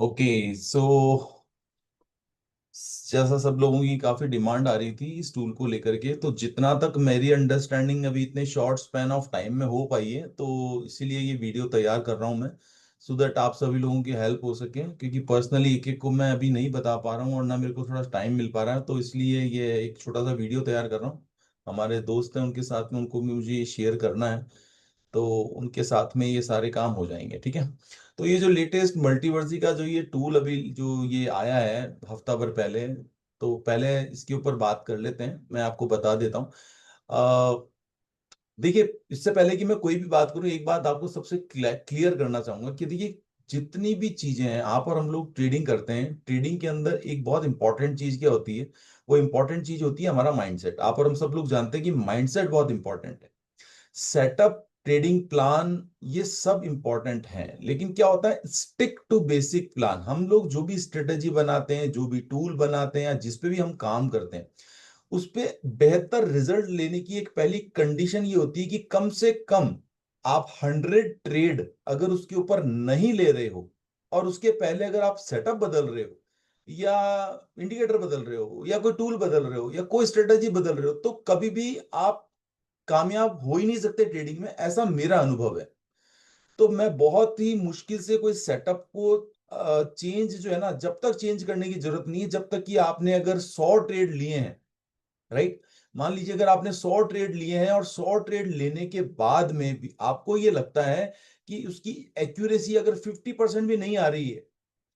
Okay. सो जैसा सब लोगों की काफी डिमांड आ रही थी इस टूल को लेकर के, तो जितना तक मेरी अंडरस्टैंडिंग अभी इतने शॉर्ट स्पैन ऑफ टाइम में हो पाई है, तो इसीलिए ये वीडियो तैयार कर रहा हूँ मैं, सो दैट आप सभी लोगों की हेल्प हो सके। क्योंकि पर्सनली एक एक को मैं अभी नहीं बता पा रहा हूँ और ना मेरे को थोड़ा टाइम मिल पा रहा है, तो इसलिए ये एक छोटा सा वीडियो तैयार कर रहा हूँ। हमारे दोस्त हैं, उनके साथ में उनको भी मुझे ये शेयर करना है, तो उनके साथ में ये सारे काम हो जाएंगे, ठीक है। तो ये जो लेटेस्ट मल्टीवर्सी का जो ये टूल अभी जो ये आया है हफ्ता भर पहले, तो पहले इसके ऊपर बात कर लेते हैं, मैं आपको बता देता हूँ। देखिए, इससे पहले कि मैं कोई भी बात करूं, एक बात आपको सबसे क्लियर करना चाहूंगा कि देखिए, जितनी भी चीजें हैं, आप और हम लोग ट्रेडिंग करते हैं, ट्रेडिंग के अंदर एक बहुत इंपॉर्टेंट चीज क्या होती है? वो इंपॉर्टेंट चीज होती है हमारा माइंडसेट। आप और हम सब लोग जानते हैं कि माइंडसेट बहुत इंपॉर्टेंट है। सेटअप, ट्रेडिंग प्लान, ये सब इंपॉर्टेंट हैं, लेकिन क्या होता है, स्टिक टू बेसिक प्लान। हम लोग जो भी स्ट्रेटेजी बनाते हैं, जो भी टूल बनाते हैं, या जिस पे भी हम काम करते हैं, उस पे बेहतर रिजल्ट लेने की एक पहली कंडीशन ये होती है कि कम से कम आप 100 ट्रेड अगर उसके ऊपर नहीं ले रहे हो, और उसके पहले अगर आप सेटअप बदल रहे हो, या इंडिकेटर बदल रहे हो, या कोई टूल बदल रहे हो, या कोई स्ट्रेटेजी बदल रहे हो, तो कभी भी आप कामयाब हो ही नहीं सकते ट्रेडिंग में। ऐसा मेरा अनुभव है। तो मैं बहुत ही मुश्किल से कोई सेटअप को चेंज जो है ना, जब तक चेंज करने की जरूरत नहीं है, जब तक कि आपने अगर 100 ट्रेड लिए हैं, राइट। मान लीजिए अगर आपने 100 ट्रेड लिए हैं और 100 ट्रेड लेने के बाद में भी आपको ये लगता है कि उसकी एक्यूरेसी अगर 50% भी नहीं आ रही है,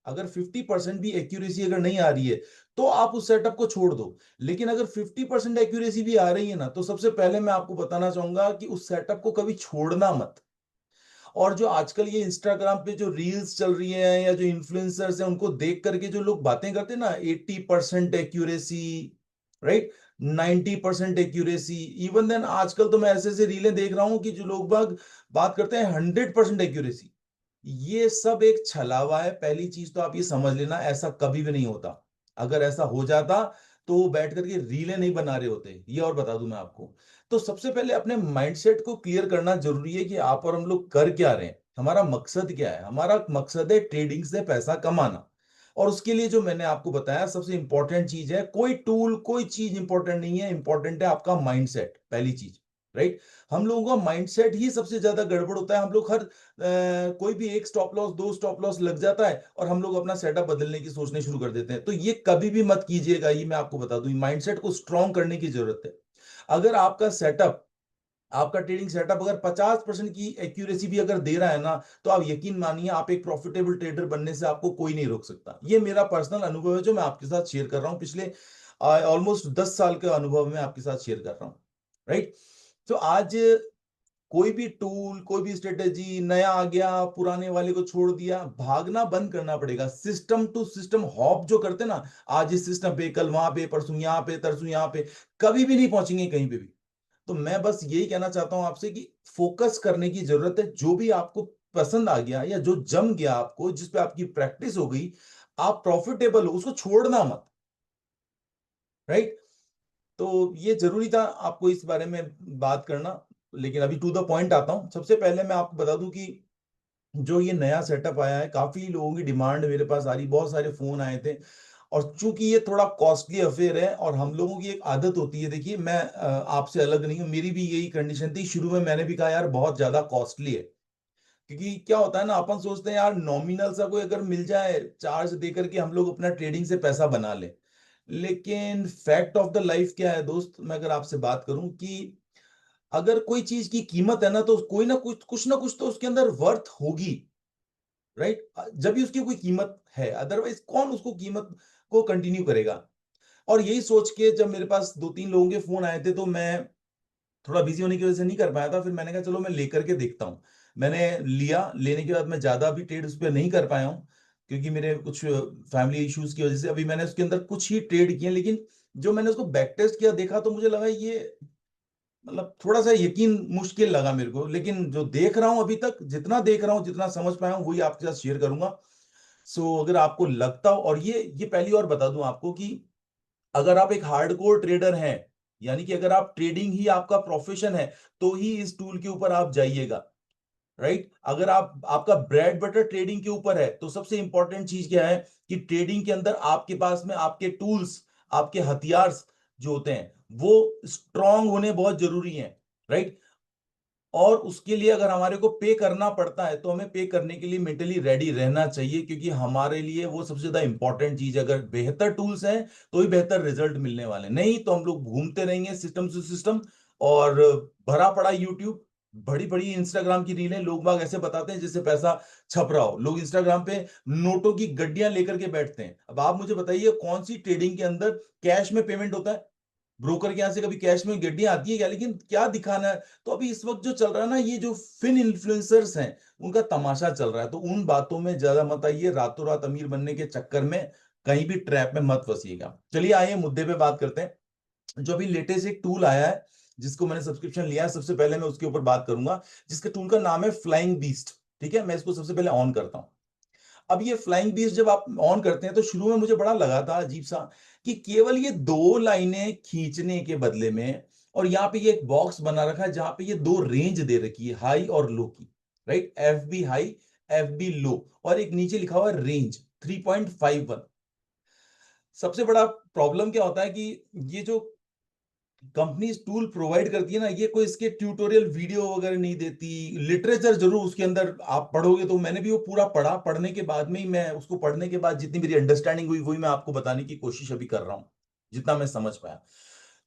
अगर 50% भी एक्यूरेसी अगर नहीं आ रही है, तो आप उस सेटअप को छोड़ दो। लेकिन अगर 50% एक्यूरेसी भी आ रही है ना, तो सबसे पहले मैं आपको बताना चाहूंगा कि उस सेटअप को कभी छोड़ना मत। और जो आजकल ये इंस्टाग्राम पे जो रील्स चल रही हैं, या जो इन्फ्लुएंसर्स हैं, उनको देख करके जो लोग बातें करते हैं ना, 80% accuracy, right, 90% accuracy, even then आजकल तो मैं ऐसे ऐसे रीलें देख रहा हूं कि जो लोग बाग बात करते हैं 100% एक्यूरेसी। ये सब एक छलावा है। पहली चीज तो आप ये समझ लेना, ऐसा कभी भी नहीं होता। अगर ऐसा हो जाता तो वो बैठ करके रीलें नहीं बना रहे होते, ये और बता दूं मैं आपको। तो सबसे पहले अपने माइंडसेट को क्लियर करना जरूरी है कि आप और हम लोग कर क्या रहे हैं, हमारा मकसद क्या है। हमारा मकसद है ट्रेडिंग से पैसा कमाना। और उसके लिए जो मैंने आपको बताया, सबसे इंपॉर्टेंट चीज है, कोई टूल कोई चीज इंपॉर्टेंट नहीं है, इंपॉर्टेंट है आपका माइंडसेट, पहली चीज, राइट। हम लोगों का माइंडसेट ही सबसे ज्यादा गड़बड़ होता है। हम लोग हर कोई भी एक स्टॉप लॉस, दो स्टॉप लॉस लग जाता है और हम लोग अपना सेटअप बदलने की सोचने शुरू कर देते हैं। तो ये कभी भी मत कीजिएगा, ये मैं आपको बता दूं, माइंडसेट को स्ट्रॉन्ग करने की जरूरत है। अगर आपका सेटअप, आपका ट्रेडिंग सेटअप अगर 50% की एक्यूरेसी भी अगर दे रहा है ना, तो आप यकीन मानिए, आप एक प्रॉफिटेबल ट्रेडर बनने से आपको कोई नहीं रोक सकता। ये मेरा पर्सनल अनुभव है जो मैं आपके साथ शेयर कर रहा हूं, पिछले ऑलमोस्ट 10 साल का अनुभव मैं आपके साथ शेयर कर रहा हूं, राइट। तो आज कोई भी टूल, कोई भी स्ट्रेटेजी नया आ गया, पुराने वाले को छोड़ दिया, भागना बंद करना पड़ेगा। सिस्टम टू सिस्टम हॉप जो करते ना, आज इस सिस्टम पे, कल वहां पे, परसों यहाँ पे, तरसों यहाँ पे, कभी भी नहीं पहुंचेंगे कहीं पे भी। तो मैं बस यही कहना चाहता हूं आपसे कि फोकस करने की जरूरत है। जो भी आपको पसंद आ गया या जो जम गया आपको, जिस पे आपकी प्रैक्टिस हो गई, आप प्रॉफिटेबल हो, उसको छोड़ना मत, राइट। तो ये जरूरी था आपको इस बारे में बात करना। लेकिन अभी टू द पॉइंट आता हूं। सबसे पहले मैं आपको बता दूं कि जो ये नया सेटअप आया है, काफी लोगों की डिमांड मेरे पास आ रही, बहुत सारे फोन आए थे। और चूंकि ये थोड़ा कॉस्टली अफेयर है, और हम लोगों की एक आदत होती है, देखिए मैं आपसे अलग नहीं हूँ, मेरी भी यही कंडीशन थी शुरू में, मैंने भी कहा यार बहुत ज्यादा कॉस्टली है। क्योंकि क्या होता है ना, अपन सोचते हैं यार नॉमिनल सा कोई अगर मिल जाए, चार्ज दे करके हम लोग अपना ट्रेडिंग से पैसा बना ले। लेकिन फैक्ट ऑफ द लाइफ क्या है दोस्त, मैं अगर आपसे बात करूं कि अगर कोई चीज की कीमत है ना, तो कोई ना कुछ तो उसके अंदर वर्थ होगी, राइट। जब भी उसकी कोई कीमत है, अदरवाइज कौन उसको कीमत को कंटिन्यू करेगा। और यही सोच के जब मेरे पास दो तीन लोगों के फोन आए थे, तो मैं थोड़ा बिजी होने की वजह से नहीं कर पाया था। फिर मैंने कहा चलो मैं लेकर के देखता हूँ। मैंने लिया, लेने के बाद मैं ज्यादा भी ट्रेड उस पर नहीं कर पाया हूँ, क्योंकि मेरे कुछ फैमिली इश्यूज की वजह से अभी मैंने उसके अंदर कुछ ही ट्रेड किए। लेकिन जो मैंने उसको बैक टेस्ट किया, देखा, तो मुझे लगा ये, मतलब थोड़ा सा यकीन मुश्किल लगा मेरे को। लेकिन जो देख रहा हूं अभी तक, जितना देख रहा हूं, जितना समझ पाया हूं, वही आपके साथ शेयर करूंगा। सो अगर आपको लगता हो, और ये पहली और बता दूं आपको कि अगर आप एक हार्डकोर ट्रेडर हैं, यानी कि अगर आप ट्रेडिंग ही आपका प्रोफेशन है, तो ही इस टूल के ऊपर आप जाइएगा। राइट। अगर आप आपका ब्रेड बटर ट्रेडिंग के ऊपर है तो सबसे इंपॉर्टेंट चीज क्या है कि ट्रेडिंग के अंदर आपके पास में आपके टूल्स, आपके हथियार जो होते हैं वो स्ट्रांग होने बहुत जरूरी हैं, राइट। और उसके लिए अगर हमारे को पे करना पड़ता है तो हमें पे करने के लिए मेंटली रेडी रहना चाहिए, क्योंकि हमारे लिए वो सबसे ज्यादा इंपॉर्टेंट चीज है। अगर बेहतर टूल्स हैं तो ही बेहतर रिजल्ट मिलने वाले, नहीं तो हम लोग घूमते रहेंगे सिस्टम से सिस्टम। और भरा पड़ा यूट्यूब, बड़ी बड़ी इंस्टाग्राम की रीलें, लोग बाग ऐसे बताते हैं जिससे पैसा छप रहा हो। लोग इंस्टाग्राम पे नोटों की गड्डियां लेकर के बैठते हैं। अब आप मुझे बताइए कौन सी ट्रेडिंग के अंदर कैश में पेमेंट होता है? ब्रोकर के यहां से कभी कैश में गड्डियां आती है क्या? लेकिन क्या दिखाना है? तो अभी इस वक्त जो चल रहा है ना, ये जो फिन इन्फ्लुएंसर्स हैं उनका तमाशा चल रहा है। तो उन बातों में ज्यादा मत आइए, रातों रात अमीर बनने के चक्कर में कहीं भी ट्रैप में मत फंसिएगा। चलिए आइए मुद्दे पे बात करते हैं। जो अभी लेटेस्ट एक टूल आया है जिसको मैंने सब्सक्रिप्शन लिया है, सबसे पहले मैं उसके ऊपर बात करूंगा, जिसके टूल का नाम है फ्लाइंग बीस्ट। ठीक है, मैं इसको सबसे पहले ऑन करता हूं। अब ये फ्लाइंग बीस्ट जब आप ऑन करते हैं तो शुरू में मुझे बड़ा लगा था अजीब सा कि केवल ये दो लाइनें खींचने के बदले में, और यहाँ पे ये एक बॉक्स बना रखा है जहां पे ये दो रेंज दे रखी है, हाई और लो की, right. F B high, F B low, और एक नीचे लिखा हुआ है रेंज 3.51। सबसे बड़ा प्रॉब्लम क्या होता है कि ये जो कंपनी टूल प्रोवाइड करती है ना, ये कोई इसके ट्यूटोरियल वीडियो वगैरह नहीं देती। लिटरेचर जरूर उसके अंदर आप पढ़ोगे, तो मैंने भी वो पूरा पढ़ा, पढ़ने के बाद में ही मैं उसको पढ़ने के बाद जितनी मेरी अंडरस्टैंडिंग हुई वही मैं आपको बताने की कोशिश अभी कर रहा हूं, जितना मैं समझ पाया।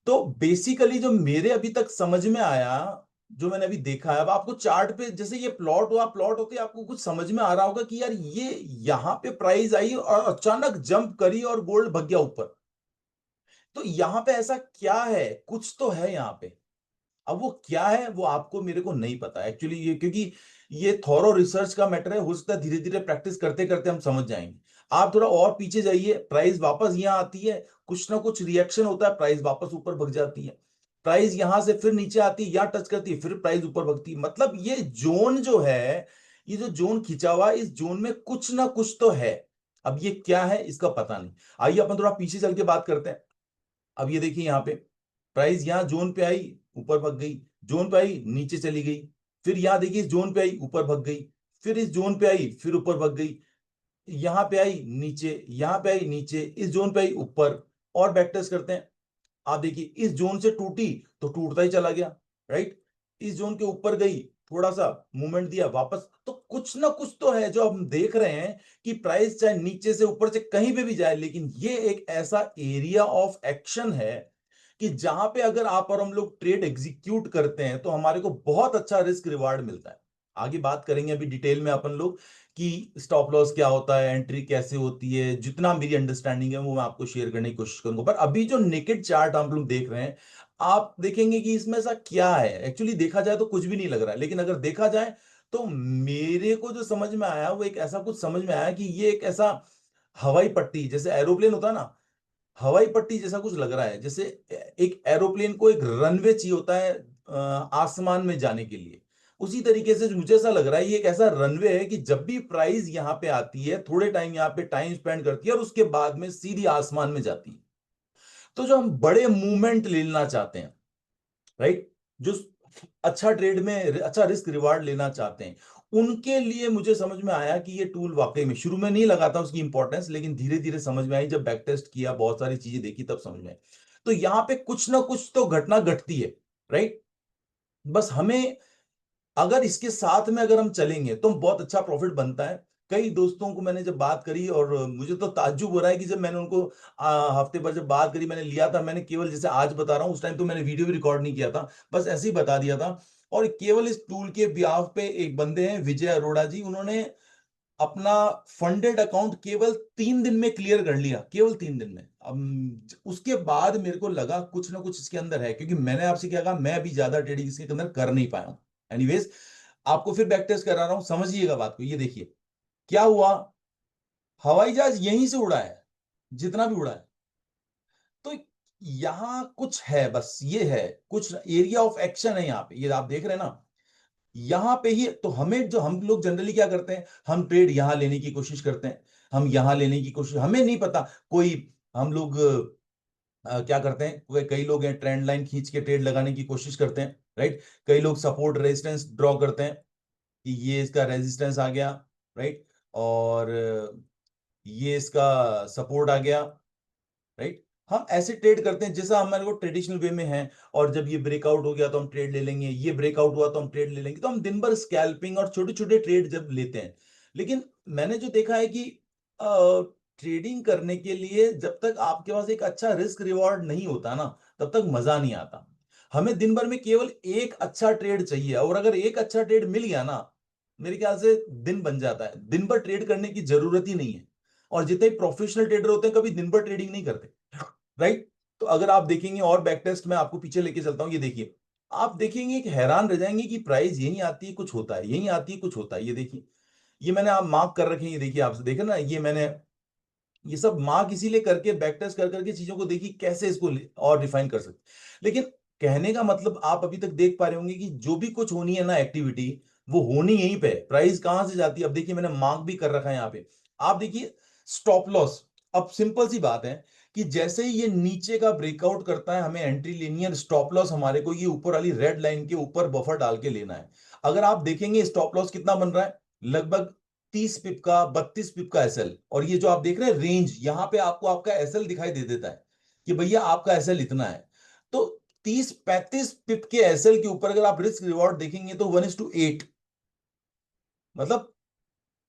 तो बेसिकली जो मेरे अभी तक समझ में आया, जो मैंने अभी देखा है, अब आपको चार्ट पे जैसे ये प्लॉट हुआ, प्लॉट होते आपको कुछ समझ में आ रहा होगा कि यार ये यहां पे प्राइस आई और अचानक जंप करी और गोल्ड भग गया ऊपर। तो यहां पे ऐसा क्या है? कुछ तो है यहां पे। अब वो क्या है वो आपको मेरे को नहीं पता एक्चुअली, ये क्योंकि ये थॉरो रिसर्च का मैटर है। हो सकता है धीरे धीरे प्रैक्टिस करते करते हम समझ जाएंगे। आप थोड़ा और पीछे जाइए, प्राइस वापस यहां आती है, कुछ ना कुछ रिएक्शन होता है, प्राइस वापस ऊपर भग जाती है। प्राइस यहां से फिर नीचे आती है, या टच करती है, फिर प्राइस ऊपर भगती है। मतलब ये जोन जो है, ये जो जोन खिंचा हुआ है, इस जोन में कुछ ना कुछ तो है। अब ये क्या है इसका पता नहीं। आइए अपन थोड़ा पीछे चल के बात करते हैं। अब ये देखिए यहाँ पे प्राइस यहाँ जोन पे आई, ऊपर भग गई, जोन पे आई नीचे चली गई, फिर यहाँ देखिए इस जोन पे आई ऊपर भग गई, फिर इस जोन पे आई फिर ऊपर भग गई, यहाँ पे आई नीचे, यहाँ पे आई नीचे, इस जोन पे आई ऊपर। और बैक टेस्ट करते हैं। आप देखिए इस जोन से टूटी तो टूटता ही चला गया, राइट। इस जोन के ऊपर गई, थोड़ा सा मूवमेंट दिया वापस। तो कुछ ना कुछ तो है जो हम देख रहे हैं कि प्राइस चाहे नीचे से ऊपर से कहीं पे भी जाए, लेकिन ये एक ऐसा एरिया ऑफ एक्शन है कि जहां पे अगर आप और हम लोग ट्रेड एग्जीक्यूट करते हैं तो हमारे को बहुत अच्छा रिस्क रिवार्ड मिलता है। आगे बात करेंगे अभी डिटेल में अपन लोग कि स्टॉप लॉस क्या होता है, एंट्री कैसे होती है। जितना मेरी अंडरस्टैंडिंग है वो मैं आपको शेयर करने की कोशिश करूंगा। पर अभी जो नेकेड चार्ट आप लोग देख रहे हैं, आप देखेंगे कि इसमें ऐसा क्या है। एक्चुअली देखा जाए तो कुछ भी नहीं लग रहा है, लेकिन अगर देखा जाए तो मेरे को जो समझ में आया वो एक ऐसा कुछ समझ में आया कि ये एक ऐसा हवाई पट्टी जैसे एरोप्लेन होता है ना, हवाई पट्टी जैसा कुछ लग रहा है। जैसे एक एरोप्लेन को एक रनवे चाहिए होता है आसमान में जाने के लिए, उसी तरीके से मुझे ऐसा लग रहा है ये एक ऐसा रनवे है कि जब भी प्राइस यहाँ पे आती है थोड़े टाइम यहाँ पे टाइम स्पेंड करती है और उसके बाद में सीधी आसमान में जाती है। तो जो हम बड़े मूवमेंट लेना चाहते हैं, राइट, जो अच्छा ट्रेड में अच्छा रिस्क रिवार्ड लेना चाहते हैं, उनके लिए मुझे समझ में आया कि ये टूल वाकई में शुरू में नहीं लगा था उसकी इंपॉर्टेंस, लेकिन धीरे धीरे समझ में आई। जब बैक टेस्ट किया, बहुत सारी चीजें देखी, तब समझ में आई। तो यहां पे कुछ ना कुछ तो घटना घटती है, राइट। बस हमें अगर इसके साथ में अगर हम चलेंगे तो बहुत अच्छा प्रॉफिट बनता है। कई दोस्तों को मैंने जब बात करी, और मुझे तो ताज्जुब हो रहा है कि जब मैंने उनको हफ्ते भर जब बात करी, मैंने लिया था, मैंने केवल जैसे आज बता रहा हूं, उस टाइम तो मैंने वीडियो भी रिकॉर्ड नहीं किया था, बस ऐसे ही बता दिया था। और केवल इस टूल के ब्याव पे एक बंदे हैं विजय अरोड़ा जी, उन्होंने अपना फंडेड अकाउंट केवल 3 दिन में क्लियर कर लिया, केवल 3 दिन में। अब उसके बाद मेरे को लगा कुछ ना कुछ इसके अंदर है, क्योंकि मैंने आपसे क्या कहा, मैं अभी ज्यादा ट्रेडिंग इसके अंदर कर नहीं पाया हूं। एनीवेज, आपको फिर बैक टेस्ट करा रहा हूं, समझिएगा बात को। ये देखिए क्या हुआ, हवाई जहाज यहीं से उड़ा है, जितना भी उड़ा है। तो यहां कुछ है, बस ये है, कुछ एरिया ऑफ एक्शन है यहां पे, ये आप देख रहे हैं ना। यहां पे ही तो हमें, जो हम लोग जनरली क्या करते हैं, हम ट्रेड यहां लेने की कोशिश करते हैं, हम यहां लेने की कोशिश, हमें नहीं पता कोई, हम लोग क्या करते हैं, कई लोग हैं ट्रेंड लाइन खींच के ट्रेड लगाने की कोशिश करते हैं, राइट। कई लोग सपोर्ट रेजिस्टेंस ड्रॉ करते हैं, कि ये इसका रेजिस्टेंस आ गया, राइट, और ये इसका सपोर्ट आ गया, राइट। हम ऐसे ट्रेड करते हैं जैसा हमारे को ट्रेडिशनल वे में है, और जब ये ब्रेकआउट हो गया तो हम ट्रेड ले लेंगे, ये ब्रेकआउट हुआ तो हम ट्रेड ले लेंगे, तो हम दिन भर स्कैल्पिंग और छोटे छोटे ट्रेड जब लेते हैं। लेकिन मैंने जो देखा है कि ट्रेडिंग करने के लिए जब तक आपके पास एक अच्छा रिस्क रिवॉर्ड नहीं होता ना, तब तक मजा नहीं आता। हमें दिन भर में केवल एक अच्छा ट्रेड चाहिए, और अगर एक अच्छा ट्रेड मिल गया ना, मेरे ख्याल से दिन बन जाता है। दिन भर ट्रेड करने की जरूरत ही नहीं है। और जितने प्रोफेशनल ट्रेडर होते हैं कभी दिन भर ट्रेडिंग नहीं करते, राइट। तो अगर आप देखेंगे, और बैक टेस्ट में आपको पीछे लेके चलता हूं, ये देखिए, आप देखेंगे कि हैरान रह जाएंगे कि प्राइस यहीं आती है कुछ होता है, यहीं आती है कुछ होता है। ये देखिए, ये मैंने आप मार्क कर रखे हैं, ये देखिए, आपसे देखे ना, ये मैंने ये सब मार्क इसीलिए करके, बैक टेस्ट कर करके चीजों को देखिए कैसे इसको और रिफाइन कर सकते। लेकिन कहने का मतलब आप अभी तक देख पा रहे होंगे कि जो भी कुछ होनी है ना एक्टिविटी, वो होनी यहीं पे। प्राइस कहां से जाती है, अब देखिए मैंने मार्क भी कर रखा है यहाँ पे। आप देखिए स्टॉप लॉस। अब सिंपल सी बात है कि जैसे ही ये नीचे का ब्रेकआउट करता है, हमें एंट्री लेनी है। स्टॉप लॉस हमारे को ये ऊपर वाली रेड लाइन के ऊपर बफर डाल के लेना है। अगर आप देखेंगे स्टॉप लॉस कितना बन रहा है, लगभग 30 पिप का, 32 पिप का एसएल। और ये जो आप देख रहे हैं रेंज, यहां पे आपको आपका एसएल दिखाई दे देता है कि भैया आपका एसएल इतना है। तो 30-35 पिप के एसएल के ऊपर अगर आप रिस्क रिवॉर्ड देखेंगे तो 1:8। मतलब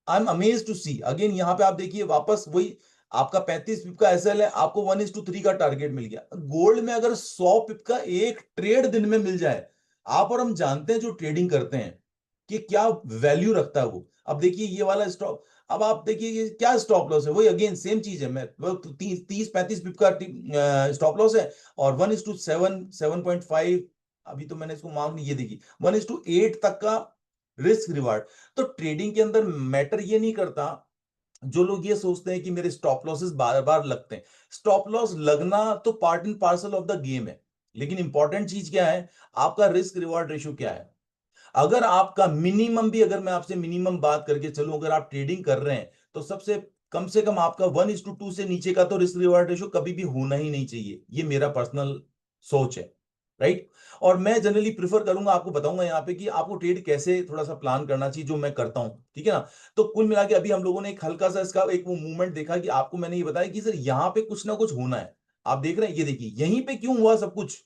I am amaze to see again, यहां पे आप देखिए वापस वही, आपका 35 पिप का एसएल है, आपको 1:3 का टारगेट मिल गया। गोल्ड में अगर 100 पिप का एक ट्रेड दिन में मिल जाए, आप और हम जानते हैं जो ट्रेडिंग करते हैं कि क्या वैल्यू रखता है वो। अब देखिए ये वाला स्टॉप, अब आप देखिए ये क्या स्टॉप लॉस है, वही अगेन सेम चीज है। मैं 30-35 पिप का स्टॉप लॉस है, और 1:7, 7.5। अभी तो मैंने इसको मार्क नहीं, ये देखिए 1:8 तक का रिस्क रिवार्ड। तो ट्रेडिंग के अंदर मैटर ये नहीं करता। जो लोग ये सोचते हैं कि मेरे स्टॉप लॉसेस बार बार लगते हैं, स्टॉप लॉस लगना तो part and parcel of the game है। लेकिन इंपॉर्टेंट चीज क्या है, आपका रिस्क रिवॉर्ड रेशियो क्या है। अगर आपका मिनिमम भी, अगर मैं आपसे मिनिमम बात करके चलूं, अगर आप ट्रेडिंग कर रहे हैं तो सबसे कम से कम आपका 1:2 से नीचे का तो रिस्क रिवार्ड रेशियो कभी भी होना ही नहीं चाहिए। ये मेरा पर्सनल सोच है, राइट। और मैं जनरली प्रिफर करूंगा, आपको बताऊंगा यहाँ पे कि आपको ट्रेड कैसे थोड़ा सा प्लान करना चाहिए, जो मैं करता हूं, ठीक है ना। तो कुल मिला के अभी हम लोगों ने एक हल्का सा इसका एक वो मूवमेंट देखा कि आपको मैंने ये बताया कि सर यहाँ पे कुछ ना कुछ होना है। आप देख रहे हैं, ये देखिए यहीं पे क्यों हुआ सब कुछ,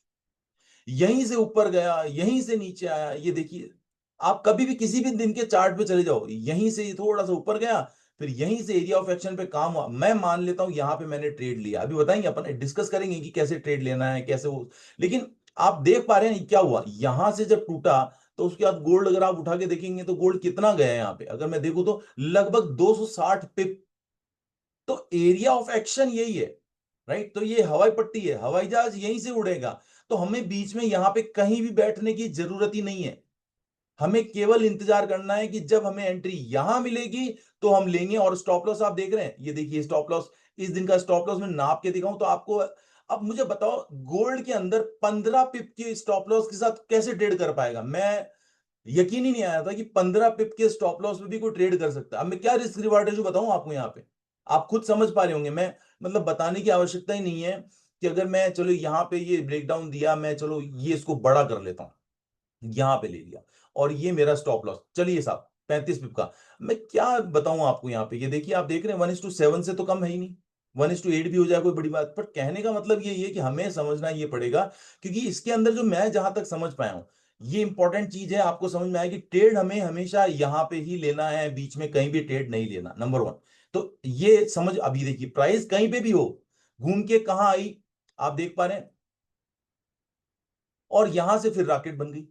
यहीं से ऊपर गया, यहीं से नीचे आया, ये देखिए। आप कभी भी किसी भी दिन के चार्ट पे चले जाओ, यहीं से थोड़ा सा ऊपर गया, फिर यहीं से एरिया ऑफ एक्शन पे काम हुआ। मैं मान लेता हूं यहां पे मैंने ट्रेड लिया, अभी बताएंगे अपन डिस्कस करेंगे कि कैसे ट्रेड लेना है, कैसे वो। लेकिन आप देख पा रहे हैं क्या हुआ, यहां से जब टूटा तो उसके बाद गोल्ड अगर आप उठा के देखेंगे तो गोल्ड कितना गया है यहाँ पे, अगर मैं देखूं तो लगभग 260 पिप। तो एरिया ऑफ एक्शन यही है, राइट। तो ये हवाई पट्टी है, हवाई जहाज यहीं से उड़ेगा। तो हमें बीच में यहां पे कहीं भी बैठने की जरूरत ही नहीं है। हमें केवल इंतजार करना है कि जब हमें एंट्री यहां मिलेगी तो हम लेंगे। और स्टॉप लॉस आप देख रहे हैं, ये देखिए स्टॉप लॉस, इस दिन का स्टॉप लॉस मैं नाप के दिखाऊं तो आपको। अब मुझे बताओ, गोल्ड के अंदर 15 पिप के स्टॉप लॉस के साथ कैसे ट्रेड कर पाएगा। मैं यकीन ही नहीं आया था कि 15 पिप के स्टॉप लॉस में भी कोई ट्रेड कर सकता है। अब मैं क्या रिस्क रिवार्ड है जो बताऊं आपको यहाँ पे, आप खुद समझ पा रहे होंगे। मैं मतलब बताने की आवश्यकता ही नहीं है कि अगर मैं चलो यहाँ पे ये ब्रेकडाउन दिया, मैं चलो ये इसको बड़ा कर लेता हूँ, यहां पे ले लिया, और ये मेरा स्टॉप लॉस चलिए साहब 35 पिप का। मैं क्या बताऊं आपको यहाँ पे, ये देखिए आप देख रहे हैं 1:7 से तो कम है ही नहीं। 1:8 भी हो जाए कोई बड़ी बात, पर कहने का मतलब ये है कि हमें समझना ये पड़ेगा। क्योंकि इसके अंदर जो मैं जहां तक समझ पाया हूं, ये इंपॉर्टेंट चीज है आपको समझ में आए कि ट्रेड हमें हमेशा यहां पे ही लेना है, बीच में कहीं भी ट्रेड नहीं लेना, नंबर वन। तो ये समझ, अभी देखिए प्राइस कहीं पे भी हो, घूम के कहां आई, आप देख पा रहे हैं, और यहां से फिर रॉकेट बन गई।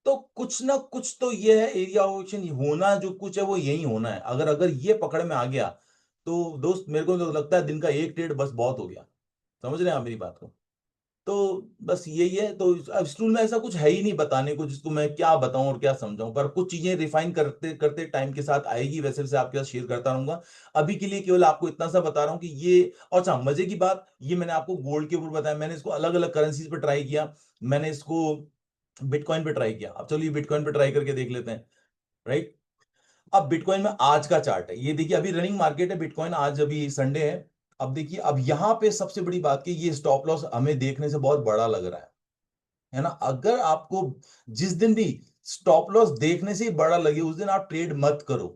तो कुछ ना कुछ तो ये है, एरिया ऑप्शन होना जो कुछ है वो यही होना है। अगर अगर ये पकड़ में आ गया तो दोस्त, मेरे को तो लगता है दिन का एक ट्रेड बस बहुत हो गया। समझ रहे हैं आप मेरी बात को। तो बस यही है। तो अब स्टूल में ऐसा कुछ है ही नहीं बताने को जिसको मैं क्या बताऊं और क्या समझाऊं, पर कुछ चीजें रिफाइन करते करते टाइम के साथ आएगी, वैसे वैसे आपके साथ शेयर करता रहूंगा। अभी के लिए केवल आपको इतना सा बता रहा हूं कि ये। और अच्छा, मजे की बात, ये मैंने आपको गोल्ड के ऊपर बताया, मैंने इसको अलग अलग करेंसीज पे ट्राई किया। मैंने इसको बिटकॉइन पे ट्राई किया, अब चलिए बिटकॉइन पे ट्राई करके देख लेते हैं, राइट। अब बिटकॉइन में आज का चार्ट है, ये देखिए अभी रनिंग मार्केट है बिटकॉइन, आज अभी संडे है। अब देखिए, अब यहां पे सबसे बड़ी बात की, ये स्टॉप लॉस हमें देखने से बहुत बड़ा लग रहा है ना। अगर आपको जिस दिन भी स्टॉप लॉस देखने से ही बड़ा लगे उस दिन आप ट्रेड मत करो,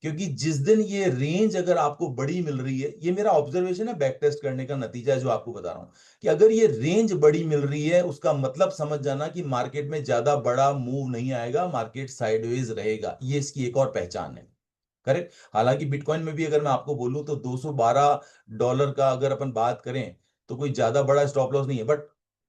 क्योंकि जिस दिन ये रेंज अगर आपको बड़ी मिल रही है, ये मेरा ऑब्जर्वेशन है, बैक टेस्ट करने का नतीजा है जो आपको बता रहा हूं, कि अगर ये रेंज बड़ी मिल रही है उसका मतलब समझ जाना कि मार्केट में ज्यादा बड़ा मूव नहीं आएगा, मार्केट साइडवेज रहेगा, ये इसकी एक और पहचान है। करेक्ट। हालांकि बिटकॉइन में भी अगर मैं आपको बोलूं तो $212 का अगर अपन बात करें तो कोई ज्यादा बड़ा स्टॉप लॉस नहीं है, बट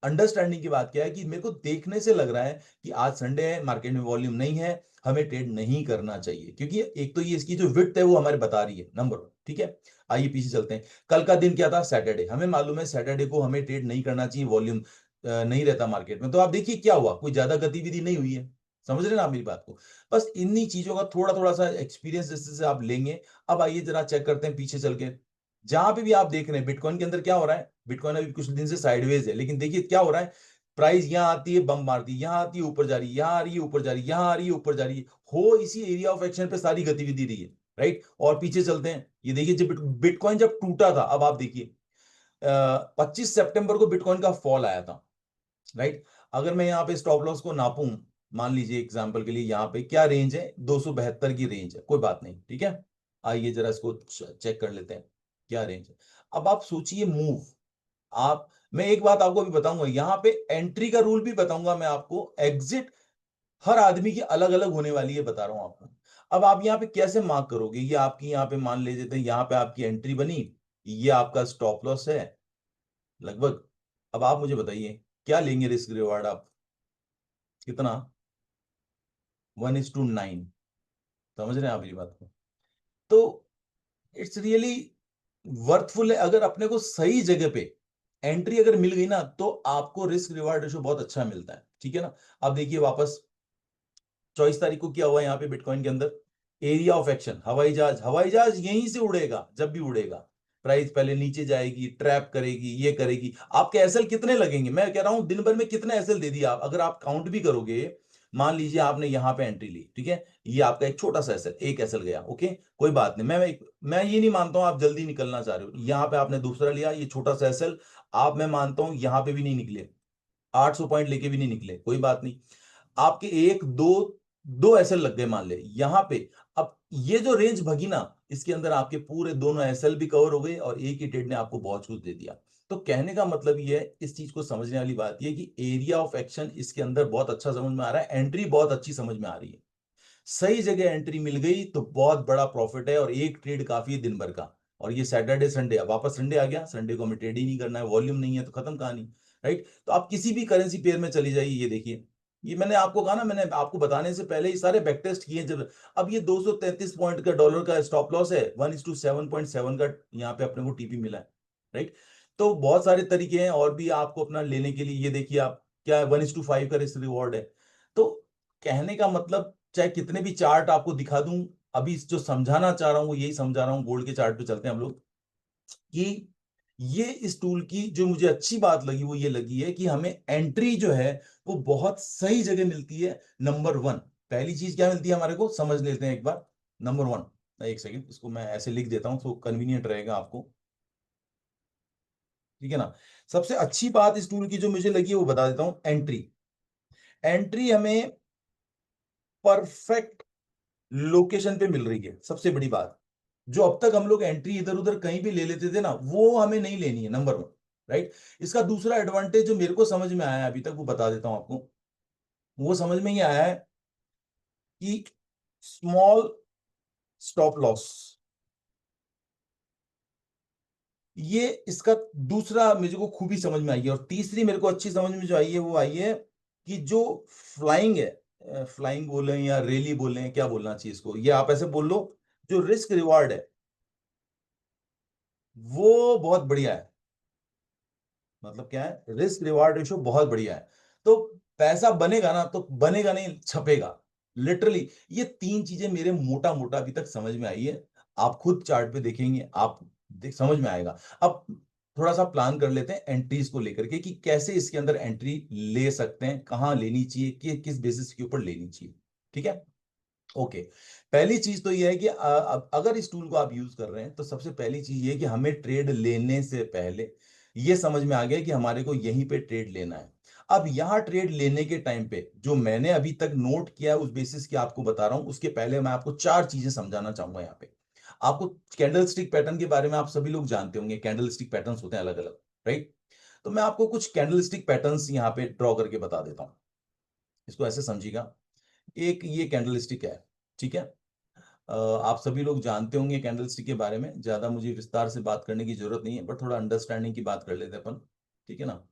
अंडरस्टैंडिंग की बात क्या है कि मेरे को देखने से लग रहा है कि आज संडे है, मार्केट में वॉल्यूम नहीं है, हमें ट्रेड नहीं करना चाहिए, क्योंकि एक तो ये इसकी जो विड्थ है वो हमारे बता रही है, नंबर 1। ठीक है, आइए पीछे चलते हैं। कल का दिन क्या था? सैटरडे। हमें मालूम है सैटरडे को हमें ट्रेड नहीं करना चाहिए, वॉल्यूम नहीं रहता मार्केट में। तो आप देखिए क्या हुआ, कोई ज्यादा गतिविधि नहीं हुई है। समझ रहे ना आप मेरी बात को? बस इन्हीं चीजों का थोड़ा थोड़ा सा एक्सपीरियंस जैसे से आप लेंगे। अब आइए जरा चेक करते हैं पीछे चल के, जहां पे भी आप देख रहे हैं बिटकॉइन के अंदर क्या हो रहा है। बिटकॉइन अभी कुछ दिन से साइडवेज है, लेकिन देखिए क्या हो रहा है, प्राइस यहां आती है, बम मारती है, यहां आती है, ऊपर जा रही है, यहां आ रही है, ऊपर जा रही है, यहां आ रही है, ऊपर जा रही है, हो इसी एरिया ऑफ एक्शन पे सारी गतिविधि रही है। राइट। और पीछे चलते हैं, ये देखिए जब बिटकॉइन जब टूटा था, अब आप देखिए 25 सितंबर को बिटकॉइन का फॉल आया था। राइट। अगर मैं यहाँ पे स्टॉप लॉस को नापूं, मान लीजिए एग्जांपल के लिए यहाँ पे क्या रेंज है, 272 की रेंज है, कोई बात नहीं, ठीक है। आइए जरा इसको चेक कर लेते हैं क्या रेंज है। अब आप सोचिए मूव, आप, मैं एक बात आपको भी बताऊंगा, यहाँ पे एंट्री का रूल भी बताऊंगा मैं आपको, एग्जिट हर आदमी की अलग अलग होने वाली है, बता रहा हूं आपको। अब आप यहाँ पे कैसे मार्क करोगे, ये आपकी यहाँ पे मान ले लेते हैं, यहाँ पे आपकी एंट्री बनी, ये आपका स्टॉप लॉस है लगभग। अब आप मुझे बताइए क्या लेंगे रिस्क रिवार्ड आप, कितना? 1:9। समझ रहे हैं आप मेरी बात को? तो इट्स रियली वर्थफुल है, अगर अपने को सही जगह पे एंट्री अगर मिल गई ना, तो आपको रिस्क रिवार्ड रेशो बहुत अच्छा मिलता है, ठीक है ना। अब देखिए वापस 24 तारीख को क्या हुआ यहाँ पे बिटकॉइन के अंदर, एरिया ऑफ एक्शन, हवाई जहाज, हवाई जहाज यहीं से उड़ेगा, जब भी उड़ेगा प्राइस पहले नीचे जाएगी, ट्रैप करेगी, ये करेगी। आपके एसएल कितने लगेंगे, मैं कह रहा हूं दिन भर में कितने एसएल दे दिया आप, अगर आप काउंट भी करोगे। मान लीजिए आपने यहां पे एंट्री ली, ठीक है, ये आपका एक छोटा सा एसएल, एक एसएल गया, ओके, कोई बात नहीं। मैं ये नहीं मानता हूं आप जल्दी निकलना चाह रहे हो, यहां पे आपने दूसरा लिया, ये छोटा सा एसएल, आप, मैं मानता हूं यहां पे भी नहीं निकले, 800 पॉइंट लेके भी नहीं निकले, कोई बात नहीं। आपके एक दो, दो एसएल लग गए मान ले यहां पे। अब ये जो रेंज भगी ना, इसके अंदर आपके पूरे दोनों एसएल भी कवर हो गए और एक ही ट्रेड ने आपको बहुत कुछ दे दिया। तो कहने का मतलब ये है, इस चीज को समझने वाली बात ये है कि एरिया ऑफ एक्शन इसके अंदर बहुत अच्छा समझ में आ रहा है, एंट्री बहुत अच्छी समझ में आ रही है। सही जगह एंट्री मिल गई तो बहुत बड़ा प्रॉफिट है, और एक ट्रेड काफी है दिन भर का। और ये सैटरडे संडे, अब वापस संडे आ गया, संडे को हमें ट्रेड ही नहीं करना है, वॉल्यूम नहीं है तो खत्म कहानी। राइट। तो आप किसी भी करेंसी पेयर में चली जाइए, ये देखिए, ये मैंने आपको कहा ना, मैंने आपको बताने से पहले ही सारे बैक टेस्ट किए जब। अब ये 233 पॉइंट का डॉलर का स्टॉप लॉस है, 1:7.7 का यहाँ पे अपने को टीपी मिला है। राइट। तो बहुत सारे तरीके हैं और भी आपको अपना लेने के लिए, ये देखिए आप क्या 1:5 का रिस्क रिवॉर्ड है। तो कहने का मतलब, चाहे कितने भी चार्ट आपको दिखा दूं, अभी जो समझाना चाह रहा हूं वो यही समझा रहा हूं। गोल्ड के चार्ट पे चलते हैं हम लोग, कि ये इस टूल की जो मुझे अच्छी बात लगी वो ये लगी है कि हमें एंट्री जो है वो बहुत सही जगह मिलती है। नंबर 1, पहली चीज क्या मिलती है हमारे को, समझ लेते हैं एक बार। नंबर 1, एक सेकेंड, इसको मैं ऐसे लिख देता हूं तो कन्वीनियंट रहेगा आपको, ठीक है ना। सबसे अच्छी बात इस टूल की जो मुझे लगी है वो बता देता हूं, एंट्री। एंट्री हमें परफेक्ट लोकेशन पे मिल रही है, सबसे बड़ी बात। जो अब तक हम लोग एंट्री इधर उधर कहीं भी ले लेते थे ना, वो हमें नहीं लेनी है, नंबर 1। राइट। इसका दूसरा एडवांटेज जो मेरे को समझ में आया है अभी तक, वो बता देता हूं आपको। वो समझ में ये आया है कि स्मॉल स्टॉप लॉस, ये इसका दूसरा मुझे को खूबी समझ में आई है। और तीसरी मेरे को अच्छी समझ में जो आई है वो आई है कि जो फ्लाइंग है, फ्लाइंग बोले या रेली बोले, क्या बोलना चाहिए इसको, ये आप ऐसे बोल लो, जो रिस्क रिवार्ड है वो बहुत बढ़िया है। मतलब क्या है, रिस्क रिवार्ड रेशो बहुत बढ़िया है। तो पैसा बनेगा ना, तो बनेगा नहीं, छपेगा, लिटरली। ये तीन चीजें मेरे मोटा मोटा अभी तक समझ में आई है। आप खुद चार्ट पे देखेंगे, आप समझ में आएगा। अब थोड़ा सा प्लान कर लेते हैं एंट्रीज को लेकर के, कि कैसे इसके अंदर एंट्री ले सकते हैं, कहां लेनी चाहिए, कि किस बेसिस के ऊपर लेनी चाहिए। ठीक है, ओके। पहली चीज तो यह है कि अगर इस टूल को आप यूज कर रहे हैं तो सबसे पहली चीज ये है कि हमें ट्रेड लेने से पहले ये समझ में आ गया कि हमारे को यहीं पे ट्रेड लेना है। अब यहां ट्रेड लेने के टाइम पे जो मैंने अभी तक नोट किया है उस बेसिस की आपको बता रहा हूं, उसके पहले मैं आपको चार चीजें समझाना चाहूंगा यहाँ पे। आपको कैंडल स्टिक पैटर्न के बारे में आप सभी लोग जानते होंगे, कैंडल स्टिक पैटर्न्स होते हैं अलग अलग, राइट? तो मैं आपको कुछ कैंडल स्टिक पैटर्न्स यहाँ पे ड्रॉ करके बता देता हूँ। इसको ऐसे समझिएगा, एक ये कैंडल स्टिक है, ठीक है? आप सभी लोग जानते होंगे कैंडल स्टिक के बारे में, ज्यादा मुझे विस्तार से बात करने की जरूरत नहीं है, बट थोड़ा अंडरस्टैंडिंग की बात कर लेते हैं अपन, ठीक है ना?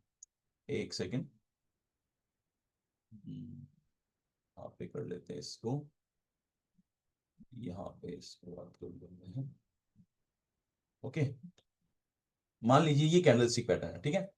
एक सेकेंड, यहाँ पे कर लेते हैं इसको, यहाँ पे इसको बात कर लेते हैं। ओके, मान लीजिए ये कैंडलस्टिक पैटर्न है, ठीक है?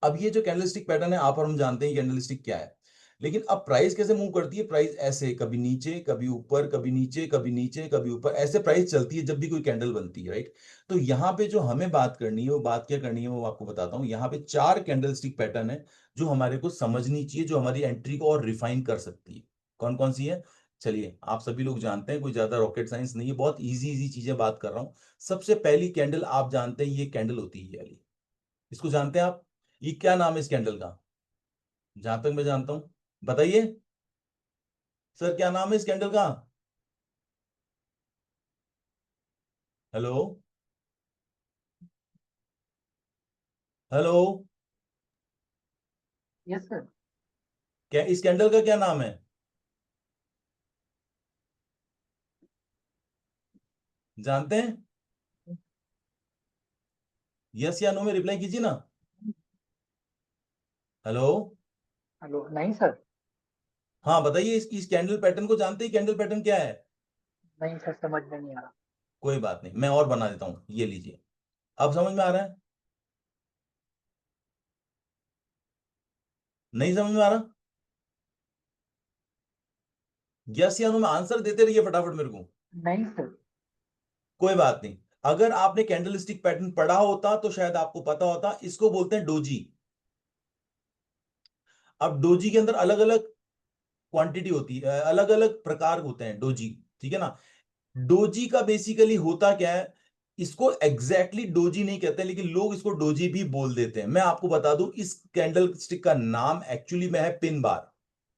अब ये जो कैंडलस्टिक पैटर्न है, आप और हम जानते हैं कैंडलस्टिक क्या है, लेकिन अब प्राइस कैसे मूव करती है? प्राइस ऐसे कभी नीचे कभी ऊपर, कभी नीचे कभी नीचे कभी ऊपर, ऐसे प्राइस चलती है जब भी कोई कैंडल बनती है, राइट? तो यहाँ पे जो हमें बात करनी है वो बात क्या करनी है वो आपको बताता हूँ। यहाँ पे चार कैंडलस्टिक पैटर्न है जो हमारे को समझनी चाहिए, जो हमारी एंट्री को और रिफाइन कर सकती है। कौन कौन सी है? चलिए, आप सभी लोग जानते हैं, कोई ज्यादा रॉकेट साइंस नहीं है, बहुत इजी इजी चीजें बात कर रहा हूँ। सबसे पहली कैंडल आप जानते हैं, ये कैंडल होती है ये वाली, इसको जानते हैं आप? ये क्या नाम है इस कैंडल का? जहां तक मैं जानता हूं, बताइए सर, क्या नाम है इस कैंडल का? Hello, hello, yes sir. क्या इस कैंडल का क्या नाम है? जानते हैं? यस या नो में रिप्लाई कीजिए ना। हेलो, हेलो, नहीं सर। हाँ बताइए, इस कैंडल पैटर्न को जानते हैं? कैंडल पैटर्न क्या है? नहीं सर, समझ में नहीं आ रहा। कोई बात नहीं, मैं और बना देता हूं, ये लीजिए। अब समझ में आ रहा है? नहीं समझ में आ रहा? यस या नो में आंसर देते रहिए फटाफट मेरे को। नहीं सर। कोई बात नहीं, अगर आपने कैंडल स्टिक पैटर्न पढ़ा होता तो शायद आपको पता होता, इसको बोलते हैं डोजी। अब डोजी के अंदर अलग अलग क्वांटिटी होती है, अलग अलग प्रकार होते हैं डोजी, ठीक है ना? डोजी का बेसिकली होता क्या है, इसको एग्जैक्टली डोजी नहीं कहते, लेकिन लोग इसको डोजी भी बोल देते हैं। मैं आपको बता दूं, इस कैंडल स्टिक का नाम एक्चुअली में है पिन बार।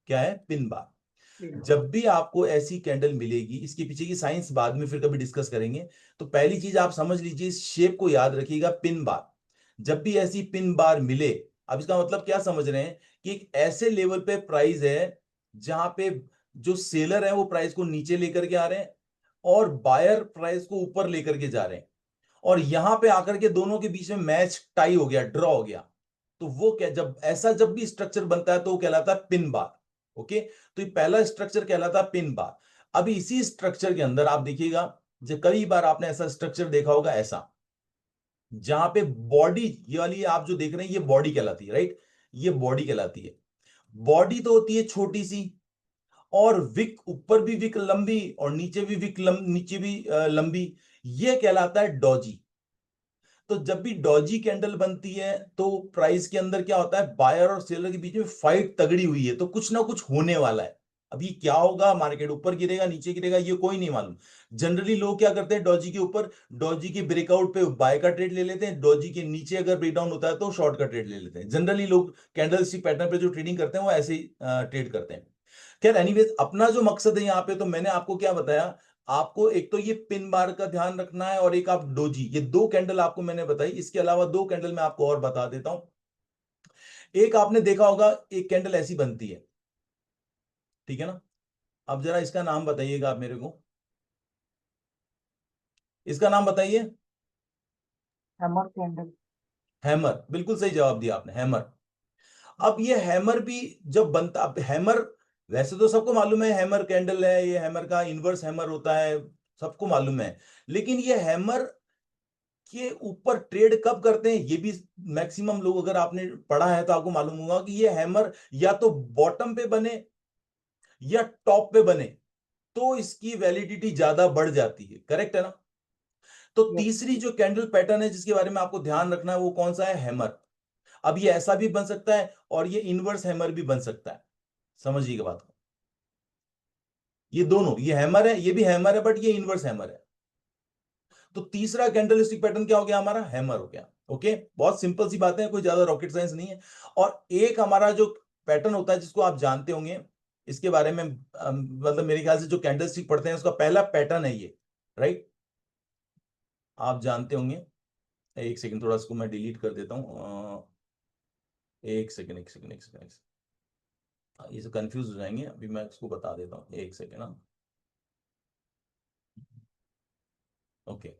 क्या है? Pin bar. जब भी आपको ऐसी कैंडल मिलेगी, इसके पीछे की साइंस बाद में फिर कभी डिस्कस करेंगे, तो पहली चीज आप समझ लीजिए, इस शेप को याद रखिएगा, पिन बार। जब भी ऐसी पिन बार मिले, अब इसका मतलब क्या समझ रहे हैं कि एक ऐसे लेवल पे प्राइस है जहां पे जो सेलर है वो प्राइस को नीचे लेकर के आ रहे हैं और बायर प्राइस को ऊपर लेकर के जा रहे हैं, और यहां पे आकर के दोनों के बीच में मैच टाई हो गया, ड्रॉ हो गया, तो वो क्या, जब ऐसा जब भी स्ट्रक्चर बनता है तो वो कहलाता है पिन बार। ओके, तो ये पहला स्ट्रक्चर कहलाता है पिन बार। अभी इसी स्ट्रक्चर के अंदर आप देखिएगा, जो कई बार आपने ऐसा स्ट्रक्चर देखा होगा, ऐसा जहां पे बॉडी, ये वाली आप जो देख रहे हैं ये बॉडी कहलाती है, राइट? ये बॉडी कहलाती है। बॉडी तो होती है छोटी सी, और विक ऊपर भी विक लंबी और नीचे भी नीचे भी लंबी, ये कहलाता है डॉजी। तो जब भी डॉजी कैंडल बनती है तो प्राइस के अंदर क्या होता है, बायर और सेलर के बीच में फाइट तगड़ी हुई है, तो कुछ ना कुछ होने वाला है। अभी क्या होगा, मार्केट ऊपर गिरेगा नीचे गिरेगा ये कोई नहीं मालूम। जनरली लोग क्या करते हैं, डॉजी के ऊपर, डॉजी के ब्रेकआउट पे बाय का ट्रेड ले लेते हैं, डॉजी के नीचे अगर ब्रेकडाउन होता है तो शॉर्ट का ट्रेड ले लेते हैं। जनरली लोग कैंडल स्टिक पैटर्न पे जो ट्रेडिंग करते हैं वो ऐसे ही ट्रेड करते हैं। खैर एनीवेज, अपना जो मकसद है यहाँ पे, तो मैंने आपको क्या बताया, आपको एक तो ये पिन बार का ध्यान रखना है और एक आप डोजी, ये दो कैंडल आपको मैंने बताई। इसके अलावा दो कैंडल मैं आपको और बता देता हूं। एक आपने देखा होगा, एक कैंडल ऐसी बनती है, ठीक है ना? अब जरा इसका नाम बताइएगा आप मेरे को, इसका नाम बताइए। Hammer candle. हैमर, बिल्कुल सही जवाब दिया आपने, हैमर। अब ये हैमर भी जब बनता, अब हैमर वैसे तो सबको मालूम है हैमर कैंडल है, ये हैमर का इनवर्स हैमर होता है, सबको मालूम है। लेकिन ये हैमर के ऊपर ट्रेड कब करते हैं ये भी मैक्सिमम लोग, अगर आपने पढ़ा है तो आपको मालूम होगा कि ये हैमर या तो बॉटम पे बने या टॉप पे बने, तो इसकी वैलिडिटी ज्यादा बढ़ जाती है, करेक्ट है ना? तो यस। तीसरी जो कैंडल पैटर्न है जिसके बारे में आपको ध्यान रखना है वो कौन सा है, हैमर। अब ये ऐसा भी बन सकता है और ये इनवर्स हैमर भी बन सकता है, समझिएगा बात को। ये दोनों, ये हैमर है, ये भी हैमर है, बट ये इनवर्स हैमर है। तो तीसरा कैंडलस्टिक पैटर्न क्या हो गया हमारा, हैमर हो गया। ओके, बहुत सिंपल सी बातें हैं, कोई ज्यादा रॉकेट साइंस नहीं है। और एक हमारा जो पैटर्न होता है जिसको आप जानते होंगे, इसके बारे में मतलब मेरे ख्याल से जो कैंडल स्टिक पढ़ते हैं उसका पहला पैटर्न है ये, राइट, आप जानते होंगे। एक सेकंड, थोड़ा इसको मैं डिलीट कर देता हूँ। एक सेकंड, एक सेकंड, एक सेकंड, ये सब कंफ्यूज हो जाएंगे, अभी मैं इसको बता देता हूँ, एक सेकंड ना। ओके,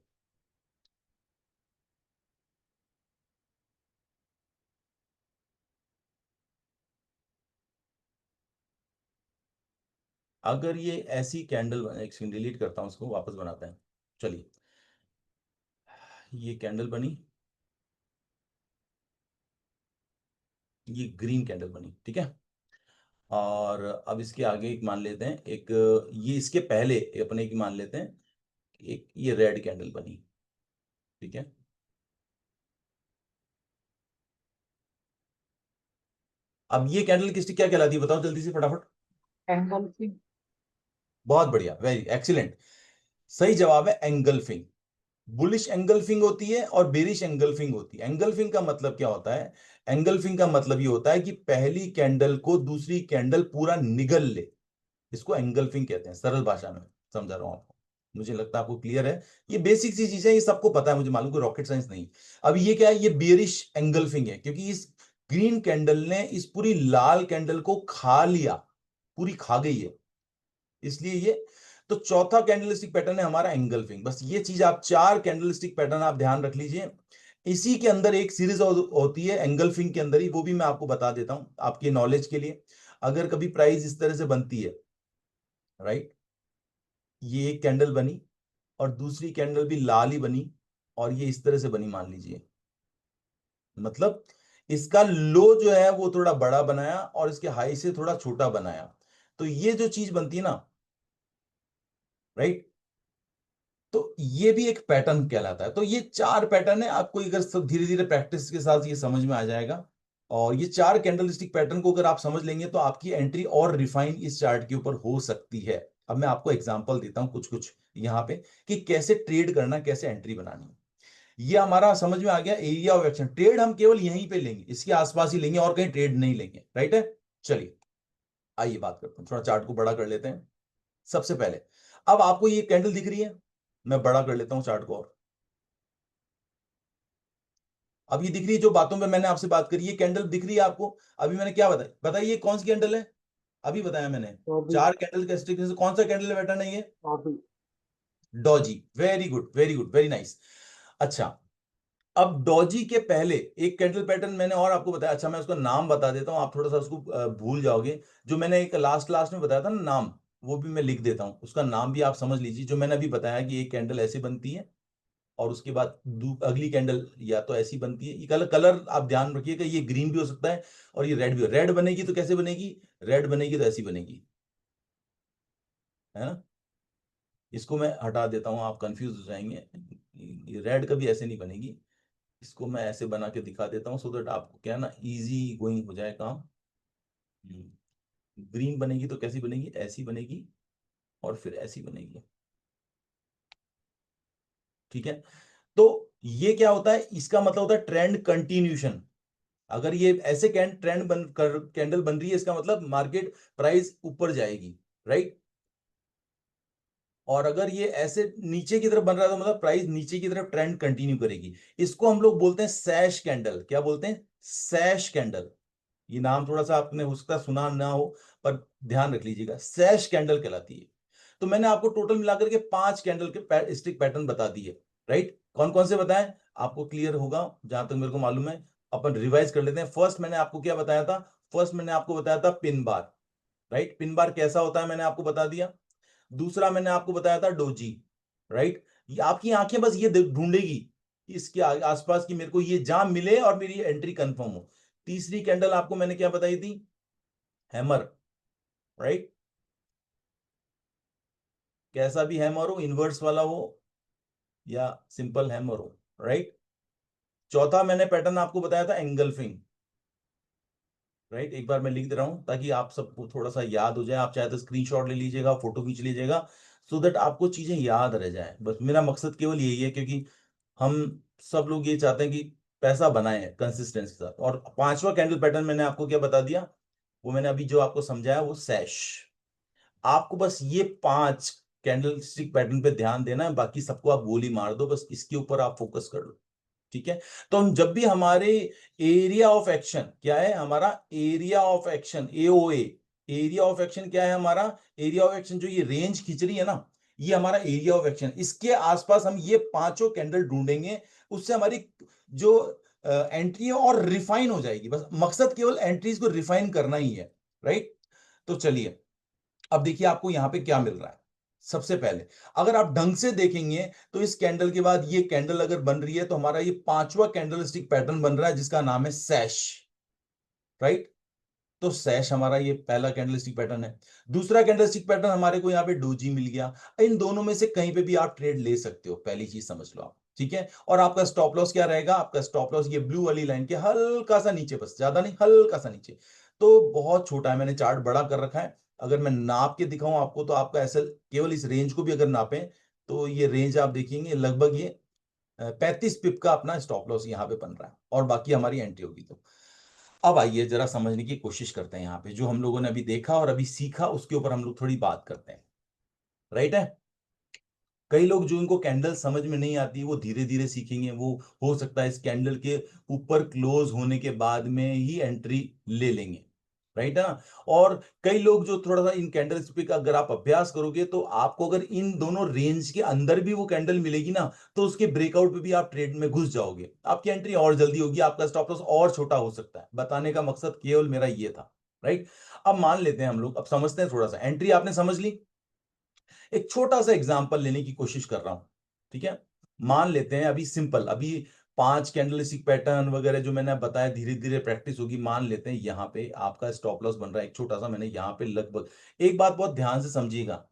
अगर ये ऐसी कैंडल, एक सेकंड डिलीट करता हूँ इसको, वापस बनाते हैं। चलिए, ये कैंडल बनी, ये ग्रीन कैंडल बनी, ठीक है। और अब इसके आगे एक मान लेते हैं, एक ये इसके पहले अपने एक मान लेते हैं, एक ये रेड कैंडल बनी, ठीक है। अब ये कैंडल की स्टिक क्या कहलाती है, बताओ जल्दी से फटाफट। एंगल्फिंग। बहुत बढ़िया, वेरी एक्सीलेंट, सही जवाब है एंगल्फिंग। बुलिश एंगल्फिंग होती है और बेरिश एंगल्फिंग होती है। एंगल्फिंग का मतलब क्या होता है? एंगल्फिंग का मतलब ये होता है कि पहली कैंडल को दूसरी कैंडल पूरा निगल ले, इसको एंगल्फिंग कहते हैं, सरल भाषा में समझा रहा हूं आपको। मुझे लगता है आपको क्लियर है, ये बेसिक सी चीजें, ये सबको पता है, मुझे मालूम, कोई रॉकेट साइंस नहीं। अब ये क्या है, ये बेरिश एंगल्फिंग है, क्योंकि इस ग्रीन कैंडल ने इस पूरी लाल कैंडल को खा लिया, पूरी खा गई है, इसलिए ये। तो चौथा कैंडलस्टिक पैटर्न है हमारा एंगल्फिंग। बस ये चीज आप, चार कैंडलस्टिक पैटर्न आप ध्यान रख लीजिए। इसी के अंदर एक सीरीज होती है एंगल्फिंग के अंदर ही, वो भी मैं आपको बता देता हूं आपके नॉलेज के लिए। अगर कभी प्राइस इस तरह से बनती है, राइट, ये एक कैंडल बनी और दूसरी कैंडल भी लाल ही बनी, और ये इस तरह से बनी मान लीजिए, मतलब इसका लो जो है वो थोड़ा बड़ा बनाया और इसके हाई से थोड़ा छोटा बनाया, तो ये जो चीज बनती है ना, राइट, तो ये भी एक पैटर्न कहलाता है। तो ये चार पैटर्न है, आपको अगर सब धीरे धीरे प्रैक्टिस के साथ ये समझ में आ जाएगा। और ये चार कैंडलस्टिक पैटर्न को अगर आप समझ लेंगे तो आपकी एंट्री और रिफाइन इस चार्ट के ऊपर हो सकती है। अब मैं आपको एग्जांपल देता हूं कुछ कुछ यहां पे, कि कैसे ट्रेड करना, कैसे एंट्री बनानी है। ये हमारा समझ में आ गया, एरिया ऑफ एक्शन। ट्रेड हम केवल यहीं पे लेंगे, इसके आसपास ही लेंगे, और कहीं ट्रेड नहीं लेंगे, राइट है। चलिए, आइए बात करते हैं, थोड़ा चार्ट को बड़ा कर लेते हैं। सबसे पहले, अब आपको ये कैंडल दिख रही है, मैं बड़ा कर लेता हूं चार्ट को। और अब ये दिख रही है, जो बातों में मैंने आपसे बात करी, ये कैंडल दिख रही है आपको। अभी मैंने क्या बताया, बताइए ये कौन सी कैंडल है? अभी बताया मैंने, तो भी। चार कैंडल के स्टिक में से कौन सा कैंडल पैटर्न है ये? तो भी। Doge, very good, very good, very nice. अच्छा, अब डॉजी के पहले एक कैंडल पैटर्न मैंने और आपको बताया। अच्छा, मैं उसका नाम बता देता हूं, आप थोड़ा सा उसको भूल जाओगे। जो मैंने एक लास्ट लास्ट में बताया था ना नाम, वो भी मैं लिख देता हूं, उसका नाम भी आप समझ लीजिए। जो मैंने अभी बताया कि एक कैंडल ऐसे बनती है और उसके बाद अगली कैंडल या तो ऐसी बनती है। ये कलर कलर आप ध्यान रखिएगा, ये ग्रीन भी हो सकता है और ये रेड भी हो। रेड बनेगी तो कैसे बनेगी? रेड बनेगी तो ऐसी बनेगी, है ना। इसको मैं हटा देता हूं, आप कंफ्यूज हो जाएंगे। ये रेड कभी ऐसे नहीं बनेगी, इसको मैं ऐसे बना के दिखा देता हूँ, सो दैट आपको क्या है ना, इजी गोइंग हो जाए काम। ग्रीन बनेगी तो कैसी बनेगी? ऐसी बनेगी और फिर ऐसी बनेगी, ठीक है। तो ये क्या होता है, इसका मतलब होता है ट्रेंड कंटिन्यूशन। अगर ये ऐसे ट्रेंड बन कर कैंडल बन रही है, इसका मतलब मार्केट प्राइस ऊपर जाएगी, राइट। और अगर ये ऐसे नीचे की तरफ बन रहा है तो मतलब प्राइस नीचे की तरफ ट्रेंड कंटिन्यू करेगी। इसको हम लोग बोलते हैं सैश कैंडल। क्या बोलते हैं? सैश कैंडल। ये नाम थोड़ा सा आपने उसका सुना ना हो, पर ध्यान रख लीजिएगा, सैश कैंडल कहलाती है। तो मैंने आपको टोटल मिलाकर के पांच कैंडल के स्टिक पैटर्न बता दिए, राइट। कौन कौन से बताएं, आपको क्लियर होगा जहां तक मेरे को मालूम है। अपन रिवाइज कर लेते हैं। फर्स्ट मैंने आपको क्या बताया था? फर्स्ट मैंने आपको बताया था pin bar, right. Pin bar कैसा होता है मैंने आपको बता दिया। दूसरा मैंने आपको बताया था डोजी, राइट। आपकी आंखें बस ये ढूंढेगी इसके आसपास की, मेरे को ये जहां मिले और मेरी एंट्री कंफर्म हो। तीसरी कैंडल आपको मैंने क्या बताई थी? Hammer, right. कैसा भी हैमर हो, इनवर्स वाला हो या सिंपल हैमर हो, राइट। चौथा मैंने पैटर्न आपको बताया था एंगल्फिंग, राइट। एक बार मैं लिख दे रहा हूं ताकि आप सबको थोड़ा सा याद हो जाए। आप चाहे तो स्क्रीनशॉट ले लीजिएगा, फोटो खींच लीजिएगा, सो दैट आपको चीजें याद रह जाए। बस मेरा मकसद केवल यही है, क्योंकि हम सब लोग ये चाहते हैं कि पैसा बनाए कंसिस्टेंसी के साथ। और पांचवा कैंडल पैटर्न मैंने आपको क्या बता दिया, वो मैंने अभी जो आपको समझाया वो सैश। आपको बस ये 5 कैंडल स्टिक पैटर्न पे ध्यान देना है, बाकी सबको आप गोली मार दो, बस इसके ऊपर आप फोकस कर लो। ठीक है, तो हम जब भी हमारे एरिया ऑफ एक्शन क्या है, हमारा area of action AOA, area of action क्या है हमारा, एरिया ऑफ एक्शन जो ये रेंज खींच रही है ना, ये हमारा एरिया ऑफ एक्शन, इसके आसपास हम ये पांचों कैंडल ढूंढेंगे, उससे हमारी जो एंट्री है और रिफाइन हो जाएगी। बस मकसद केवल एंट्रीज को रिफाइन करना ही है, राइट। तो चलिए अब देखिए आपको यहां पे क्या मिल रहा है। सबसे पहले अगर आप ढंग से देखेंगे तो इस कैंडल के बाद ये कैंडल अगर बन रही है तो हमारा ये पांचवा कैंडल स्टिक पैटर्न बन रहा है जिसका नाम है सैश, राइट। तो सैश हमारा ये पहला कैंडलस्टिक पैटर्न है। दूसरा कैंडलस्टिक पैटर्न हमारे को यहाँ पे डोजी मिल गया। इन दोनों में से कहीं पे भी आप ट्रेड ले सकते हो, पहली चीज समझ लो आप, ठीक है। और आपका स्टॉप लॉस क्या रहेगा, आपका स्टॉप लॉस ये ब्लू वाली लाइन के हल्का सा नीचे, बस ज्यादा नहीं, हल्का सा नीचे। तो बहुत छोटा है, मैंने चार्ट बड़ा कर रखा है। अगर मैं नाप के दिखाऊं आपको तो आपका ऐसा केवल इस रेंज को भी अगर नापें तो ये रेंज आप देखेंगे लगभग ये 35 पिप का अपना स्टॉप लॉस यहाँ पे बन रहा है, और बाकी हमारी एंट्री होगी। तो अब आइए जरा समझने की कोशिश करते हैं, यहाँ पे जो हम लोगों ने अभी देखा और अभी सीखा उसके ऊपर हम लोग थोड़ी बात करते हैं, राइट है। कई लोग जो इनको कैंडल समझ में नहीं आती वो धीरे धीरे सीखेंगे, वो हो सकता है इस कैंडल के ऊपर क्लोज होने के बाद में ही एंट्री ले लेंगे, राइट है ना। और कई लोग जो थोड़ा सा इन कैंडल्स पे का अगर आप अभ्यास करोगे तो आपको अगर इन दोनों रेंज के अंदर भी वो कैंडल मिलेगी ना तो उसके ब्रेकआउट पे भी आप ट्रेड में घुस जाओगे, आपकी एंट्री और जल्दी होगी, आपका स्टॉप लॉस और छोटा हो सकता है। बताने का मकसद केवल मेरा ये था, राइट। अब मान लेते हैं हम लोग, अब समझते हैं थोड़ा सा, एंट्री आपने समझ ली। एक छोटा सा एग्जांपल लेने की कोशिश कर रहा हूं, ठीक है। मान लेते हैं अभी सिंपल, अभी 5 कैंडलस्टिक पैटर्न वगैरह जो मैंने बताया धीरे धीरे प्रैक्टिस होगी। मान लेते हैं यहां पे आपका स्टॉप लॉस बन रहा है एक छोटा सा, मैंने यहां पे लगभग, एक बात बहुत ध्यान से समझिएगा,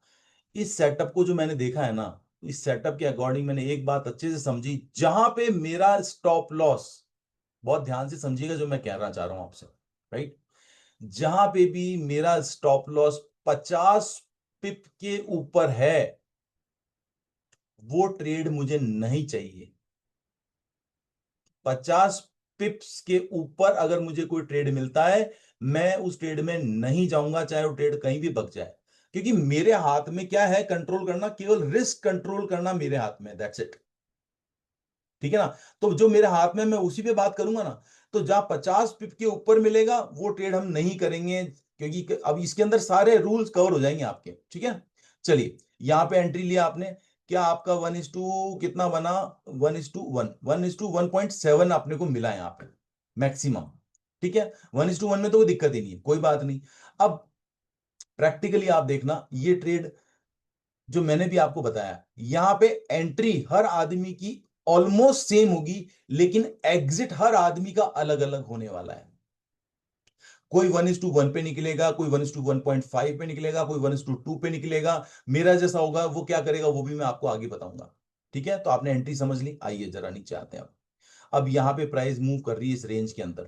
इस सेटअप को जो मैंने देखा है ना, इस सेटअप के अकॉर्डिंग मैंने एक बात अच्छे से समझी, जहां पे मेरा स्टॉप लॉस, बहुत ध्यान से समझिएगा जो मैं कहना चाह रहा हूं आपसे, राइट। जहां पे भी मेरा स्टॉप लॉस 50 पिप के ऊपर है वो ट्रेड मुझे नहीं चाहिए। 50 पिप्स के ऊपर अगर मुझे कोई ट्रेड मिलता है मैं उस ट्रेड में नहीं जाऊंगा, चाहे वो ट्रेड कहीं भी बक जाए, क्योंकि मेरे हाथ में क्या है, कंट्रोल करना, केवल रिस्क कंट्रोल करना मेरे हाथ में, दैट्स इट। ठीक है ना। तो जो मेरे हाथ में मैं उसी पे बात करूंगा ना। तो जहां 50 पिप के ऊपर मिलेगा वो ट्रेड हम नहीं करेंगे, क्योंकि अब इसके अंदर सारे रूल्स कवर हो जाएंगे आपके, ठीक है। चलिए यहां पे एंट्री लिया आपने, क्या आपका 1:, कितना बना, 1:1, 1:1.7 आपने को मिला यहां पे मैक्सिमम, ठीक है। 1:1 में तो कोई दिक्कत ही नहीं है, कोई बात नहीं। अब प्रैक्टिकली आप देखना ये ट्रेड जो मैंने भी आपको बताया, यहां पे एंट्री हर आदमी की ऑलमोस्ट सेम होगी, लेकिन एग्जिट हर आदमी का अलग अलग होने वाला है। कोई 1:1 पे निकलेगा, कोई 1:1.5 पे निकलेगा, कोई 1:2 पे निकलेगा। मेरा जैसा होगा वो क्या करेगा वो भी मैं आपको आगे बताऊंगा, ठीक है। तो आपने एंट्री समझ ली, आइए जरा नीचे आते हैं। अब यहां पे प्राइस मूव कर रही है इस रेंज के अंदर,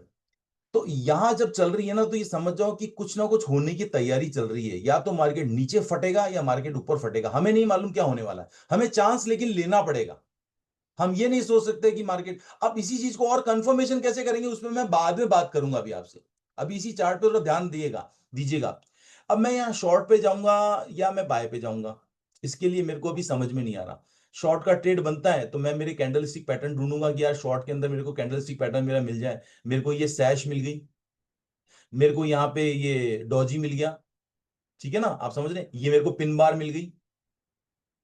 तो यहां जब चल रही है ना तो ये समझ जाओ कि कुछ ना कुछ होने की तैयारी चल रही है, या तो मार्केट नीचे फटेगा या मार्केट ऊपर फटेगा, हमें नहीं मालूम क्या होने वाला है, हमें चांस लेकिन लेना पड़ेगा। हम ये नहीं सोच सकते कि मार्केट, अब इसी चीज को और कंफर्मेशन कैसे करेंगे उसमें मैं बाद में बात करूंगा अभी आपसे, अभी इसी चार्ट पे थोड़ा ध्यान दीजिएगा। अब मैं यहाँ शॉर्ट पे जाऊंगा या मैं बाय पे जाऊंगा, इसके लिए मेरे को अभी समझ में नहीं आ रहा। शॉर्ट का ट्रेड बनता है तो मैं मेरे कैंडलस्टिक पैटर्न ढूंढूंगा कि यार शॉर्ट के अंदर मेरे को कैंडलस्टिक पैटर्न मेरा मिल जाए। मेरे को ये सैश मिल गई, मेरे को यहाँ पे ये डॉजी मिल गया, ठीक है ना, आप समझ रहे हैं, ये मेरे को पिन बार मिल गई,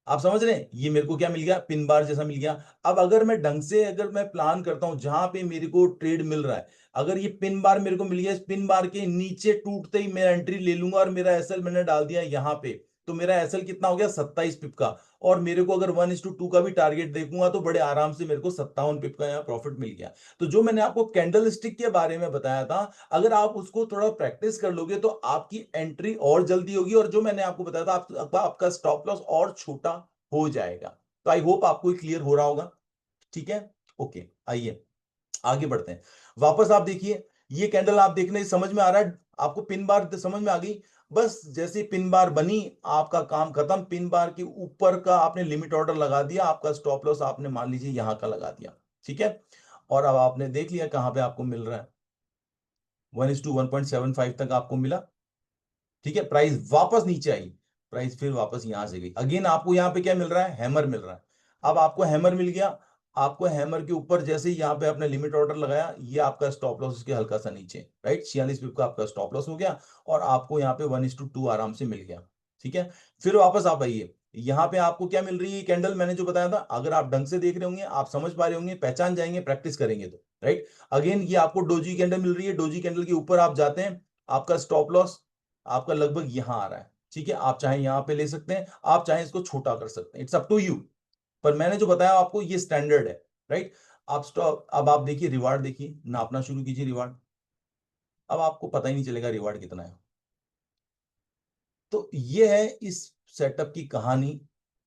आप समझ रहे हैं, ये मेरे को क्या मिल गया, पिन बार जैसा मिल गया। अब अगर मैं ढंग से अगर मैं प्लान करता हूं जहां पे मेरे को ट्रेड मिल रहा है, अगर ये पिन बार मेरे को मिल गया, इस पिन बार के नीचे टूटते ही मैं एंट्री ले लूंगा, और मेरा एसएल मैंने डाल दिया यहां पे, तो मेरा एसएल कितना हो गया, 27 पिप का। और मेरे को अगर 1:2 का भी टारगेट देखूंगा तो बड़े आराम से मेरे को 57 पिप का यहाँ प्रॉफिट मिल गया। तो जो मैंने आपको कैंडल स्टिक के बारे में बताया था, अगर आप उसको थोड़ा प्रैक्टिस कर लोगे तो आपकी एंट्री और जल्दी होगी, और जो मैंने आपको बताया था आपका स्टॉप लॉस और छोटा हो जाएगा। तो आई होप आपको क्लियर हो रहा होगा, ठीक है। ओके आइए आगे बढ़ते हैं। वापस आप देखिए, ये कैंडल आप देखने समझ में आ रहा है आपको, पिन बार तो समझ में आ गई। बस जैसे पिन बार बनी आपका काम खत्म, पिन बार के ऊपर का आपने लिमिट ऑर्डर लगा दिया, आपका स्टॉप लॉस आपने मान लीजिए यहां का लगा दिया, ठीक है। और अब आपने देख लिया कहां पे आपको मिल रहा है, 1:1.75 तक आपको मिला। ठीक है, प्राइस वापस नीचे आई, प्राइस फिर वापस यहां से गई, अगेन आपको यहां पे क्या मिल रहा है, हैमर मिल रहा है। अब आपको हैमर मिल गया, आपको हैमर के ऊपर जैसे ही यहाँ पे आपने लिमिट ऑर्डर लगाया, ये आपका स्टॉप लॉस उसके हल्का सा नीचे, राइट, 46 पिप का आपका स्टॉप लॉस हो गया, और आपको यहाँ पे 1:2 आराम से मिल गया। ठीक है, फिर वापस आप आइए, यहाँ पे आपको क्या मिल रही है, कैंडल मैंने जो बताया था, अगर आप ढंग से देख रहे होंगे, आप समझ पा रहे होंगे, पहचान जाएंगे प्रैक्टिस करेंगे तो, राइट। अगेन ये आपको डोजी कैंडल मिल रही है, डोजी कैंडल के ऊपर आप जाते हैं, आपका स्टॉप लॉस आपका लगभग यहां आ रहा है। ठीक है, आप चाहे यहां पे ले सकते हैं, आप चाहे इसको छोटा कर सकते हैं, इट्स अप टू यू, पर मैंने जो बताया आपको ये स्टैंडर्ड है, राइट। आप स्टॉप, अब आप देखिए रिवार्ड, देखिए नापना शुरू कीजिए रिवार्ड, अब आपको पता ही नहीं चलेगा रिवार्ड कितना है। तो ये है इस सेटअप की कहानी,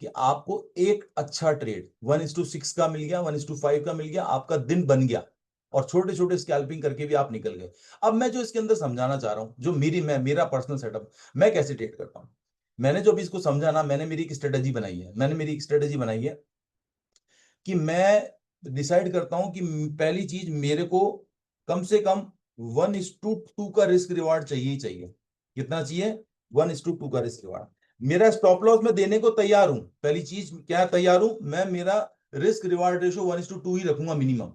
कि आपको एक अच्छा ट्रेड 1:6 का मिल गया, 1:5 का मिल गया, आपका दिन बन गया, और छोटे छोटे स्कैल्पिंग करके भी आप निकल गए। अब मैं जो इसके अंदर समझाना चाह रहा हूं, जो मेरा पर्सनल सेटअप, मैं कैसे ट्रेड करता हूं, मैंने जो भी इसको समझा ना, मैंने मेरी एक स्ट्रेटेजी बनाई है, कि मैं डिसाइड करता हूं कि पहली चीज मेरे को कम से कम 1:2 का रिस्क रिवार्ड चाहिए ही चाहिए। कितना चाहिए, 1:2 का रिस्क रिवार्ड। मेरा स्टॉप लॉस में देने को तैयार हूं, पहली चीज क्या तैयार हूं मैं, मेरा रिस्क रिवार्ड रेशो 1:2 ही रखूंगा मिनिमम।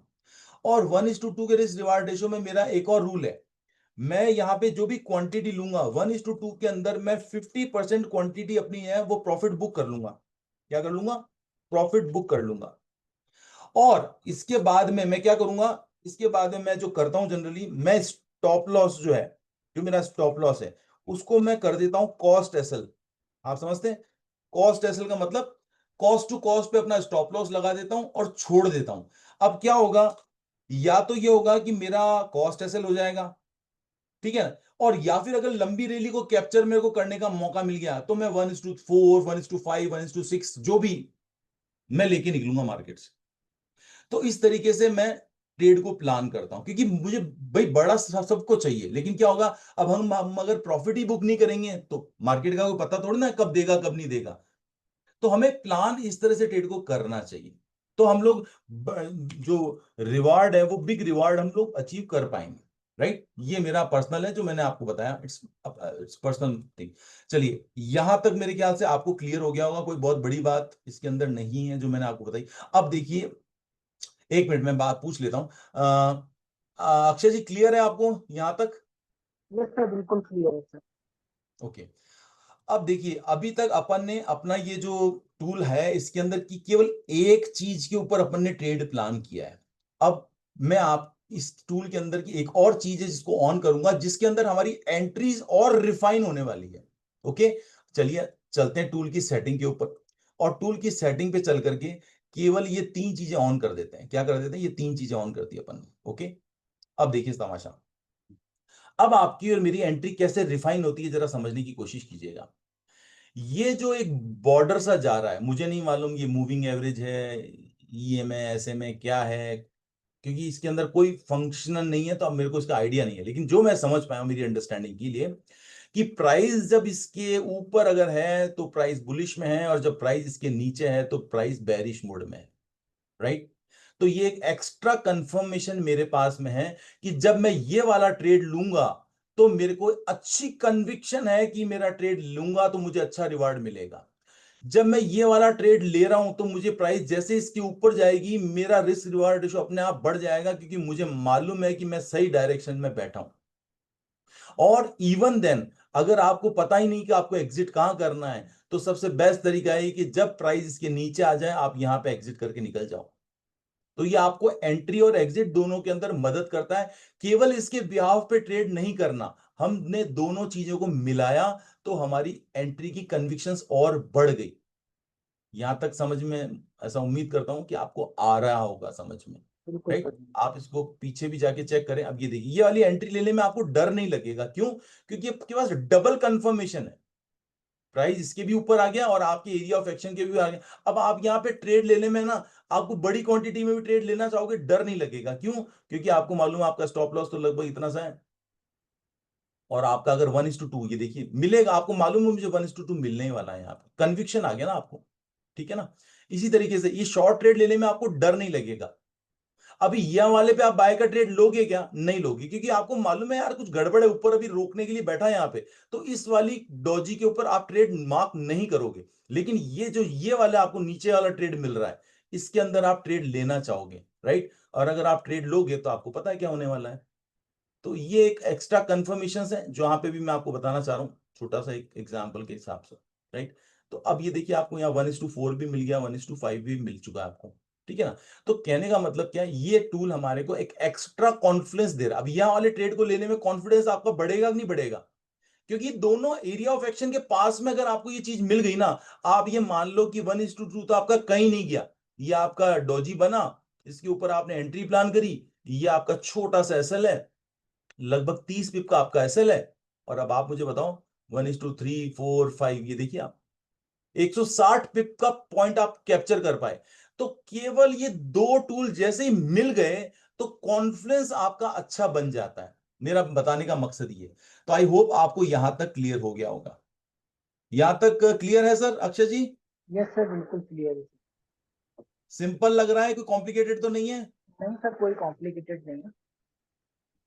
और 1:2 के रिस्क रिवार्ड रेशो में मेरा एक और रूल है, मैं यहां पे जो भी क्वांटिटी लूंगा 1:2 के अंदर, मैं 50% क्वांटिटी अपनी है वो प्रॉफिट बुक कर लूंगा। क्या कर लूंगा, प्रॉफिट बुक कर लूंगा। और इसके बाद में मैं क्या करूंगा, इसके बाद में मैं जो करता हूं जनरली, मैं स्टॉप लॉस जो है, जो मेरा स्टॉप लॉस है, उसको मैं कर देता हूं कॉस्ट एसएल। आप समझते हैं, कॉस्ट एसएल का मतलब कॉस्ट टू कॉस्ट पे अपना स्टॉप लॉस लगा देता हूं और छोड़ देता हूं। अब क्या होगा, या तो ये होगा कि मेरा कॉस्ट एसएल हो जाएगा, ठीक है, और या फिर अगर लंबी रैली को कैप्चर मेरे को करने का मौका मिल गया, तो मैं 1:4, 1:5, 1:6 जो भी मैं लेके निकलूंगा मार्केट से। तो इस तरीके से मैं ट्रेड को प्लान करता हूं, क्योंकि मुझे भाई बड़ा सबको चाहिए, लेकिन क्या होगा, अब हम अगर प्रॉफिट ही बुक नहीं करेंगे तो मार्केट का कोई पता थोड़ी ना कब देगा कब नहीं देगा। तो हमें प्लान इस तरह से ट्रेड को करना चाहिए, तो हम लोग जो रिवार्ड है वो बिग रिवार्ड हम लोग अचीव कर पाएंगे, राइट। ये मेरा पर्सनल है जो मैंने आपको बताया, इट्स पर्सनल थिंग। चलिए, यहां तक मेरे ख्याल से आपको क्लियर हो गया होगा, कोई बहुत बड़ी बात इसके अंदर नहीं है जो मैंने आपको बताई। अब देखिए, एक मिनट में बात पूछ लेता हूं, अक्षय जी क्लियर है आपको यहां तक? यस सर, बिल्कुल क्लियर है सर। ओके। अब देखिए, अभी तक अपन ने अपना ये जो टूल है इसके अंदर की केवल एक चीज के ऊपर अपन ने ट्रेड प्लान किया है। अब मैं आप इस टूल के अंदर की एक और चीज है जिसको ऑन करूंगा, जिसके अंदर हमारी एंट्रीज और रिफाइन होने वाली है। ओके, चलिए चलते हैं टूल की सेटिंग के ऊपर, और टूल की सेटिंग पे चल करके केवल ये तीन चीजें ऑन कर देते हैं। क्या कर देते हैं, ये तीन चीजें ऑन करती है अपन ने। ओके, अब देखिए तमाशा, अब आपकी और मेरी एंट्री कैसे रिफाइन होती है जरा समझने की कोशिश कीजिएगा। ये जो एक बॉर्डर सा जा रहा है, मुझे नहीं मालूम ये मूविंग एवरेज है, ईएमए एसएमए क्या है, क्योंकि इसके अंदर कोई फंक्शनल नहीं है, तो अब मेरे को इसका आइडिया नहीं है, लेकिन जो मैं समझ पाया हूं मेरी अंडरस्टैंडिंग के लिए, कि प्राइस जब इसके ऊपर अगर है तो प्राइस बुलिश में है, और जब प्राइस इसके नीचे है तो प्राइस बेरिश मोड में है, राइट। तो ये एक एक्स्ट्रा कंफर्मेशन मेरे पास में है कि जब मैं ये वाला ट्रेड लूंगा तो मेरे को अच्छी कन्विक्शन है कि मेरा ट्रेड लूंगा तो मुझे अच्छा रिवार्ड मिलेगा। जब मैं ये वाला ट्रेड ले रहा हूं तो मुझे प्राइस जैसे इसके ऊपर जाएगी, मेरा रिस्क रिवार्ड रेशो अपने आप बढ़ जाएगा, क्योंकि मुझे मालूम है कि मैं सही डायरेक्शन में बैठा हूं। और इवन देन, अगर आपको पता ही नहीं कि आपको एग्जिट कहां करना है, तो सबसे बेस्ट तरीका है कि जब प्राइस इसके नीचे आ जाए आप यहां पे एग्जिट करके निकल जाओ। तो ये आपको एंट्री और एग्जिट दोनों के अंदर मदद करता है। केवल इसके बिहाफ पे ट्रेड नहीं करना, हमने दोनों चीजों को मिलाया तो हमारी एंट्री की कन्विक्शंस और बढ़ गई। यहां तक समझ में, ऐसा उम्मीद करता हूं कि आपको आ रहा होगा समझ में, बिल्कुल राइट। सर। आप इसको पीछे भी जाके चेक करें। अब ये देखिए, ये वाली एंट्री लेने में आपको डर नहीं लगेगा, क्यों, क्योंकि आपके पास डबल कंफर्मेशन है, प्राइस इसके भी ऊपर आ गया और आपके एरिया ऑफ एक्शन के भी आ गया। अब आप यहाँ पे ट्रेड लेने में ना, आपको बड़ी क्वांटिटी में भी ट्रेड लेना चाहोगे, डर नहीं लगेगा, क्यों, क्योंकि आपको मालूम है आपका स्टॉप लॉस तो लगभग इतना सा है, और आपका अगर 1:2, ये देखिए मिलेगा, आपको मालूम है मुझे 1:2 मिलने ही वाला है, यहाँ पे कन्विक्शन आ गया ना आपको, ठीक है ना। इसी तरीके से ये शॉर्ट ट्रेड लेने में आपको डर नहीं लगेगा। अभी यहाँ वाले पे आप बाय का ट्रेड लोगे क्या? नहीं लोगे, क्योंकि आपको मालूम है यार कुछ गड़बड़ है, ऊपर अभी रोकने के लिए बैठा है यहाँ पे, तो इस वाली डॉजी के ऊपर आप ट्रेड मार्क नहीं करोगे। लेकिन ये जो ये वाला आपको नीचे वाला ट्रेड मिल रहा है, इसके अंदर आप ट्रेड लेना चाहोगे, राइट? और अगर आप ट्रेड लोगे तो आपको पता है क्या होने वाला है। तो ये एक एक्स्ट्रा कंफर्मेशन है जो यहाँ पे भी मैं आपको बताना चाह रहा हूँ, छोटा सा एक एग्जाम्पल के हिसाब से, राइट? तो अब ये देखिए आपको यहाँ 1:4 भी मिल गया, 1:5 भी मिल चुका है आपको, ठीक है ना? तो कहने का मतलब क्या है, ये टूल हमारे को एक एक्स्ट्रा कॉन्फिडेंस दे रहा है। अब यहाँ वाले ट्रेड को लेने में कॉन्फिडेंस आपका बढ़ेगा कि नहीं बढ़ेगा? क्योंकि दोनों एरिया ऑफ एक्शन के पास में अगर आपको ये चीज मिल गई ना, आप ये मान लो कि 1:2 तो आपका कहीं नहीं गया, ये आपका डॉजी बना, इसके ऊपर आपने एंट्री प्लान करी, ये आपका छोटा सा एसएल है, लगभग 30 पिप का आपका एसएल है। और अब आप मुझे बताओ 1:3 4 5, ये देखिए आप 160 पिप का पॉइंट आप कैप्चर कर पाए। तो केवल ये दो टूल जैसे ही मिल गए तो कॉन्फिडेंस आपका अच्छा बन जाता है। मेरा बताने का मकसद ये। तो आई होप आपको यहां तक क्लियर हो गया होगा। यहां तक क्लियर है सर अक्षय जी? यस सर, बिल्कुल क्लियर है। सिंपल लग रहा है, कोई कॉम्प्लिकेटेड तो नहीं है? नहीं सर, कोई कॉम्प्लिकेटेड नहीं है।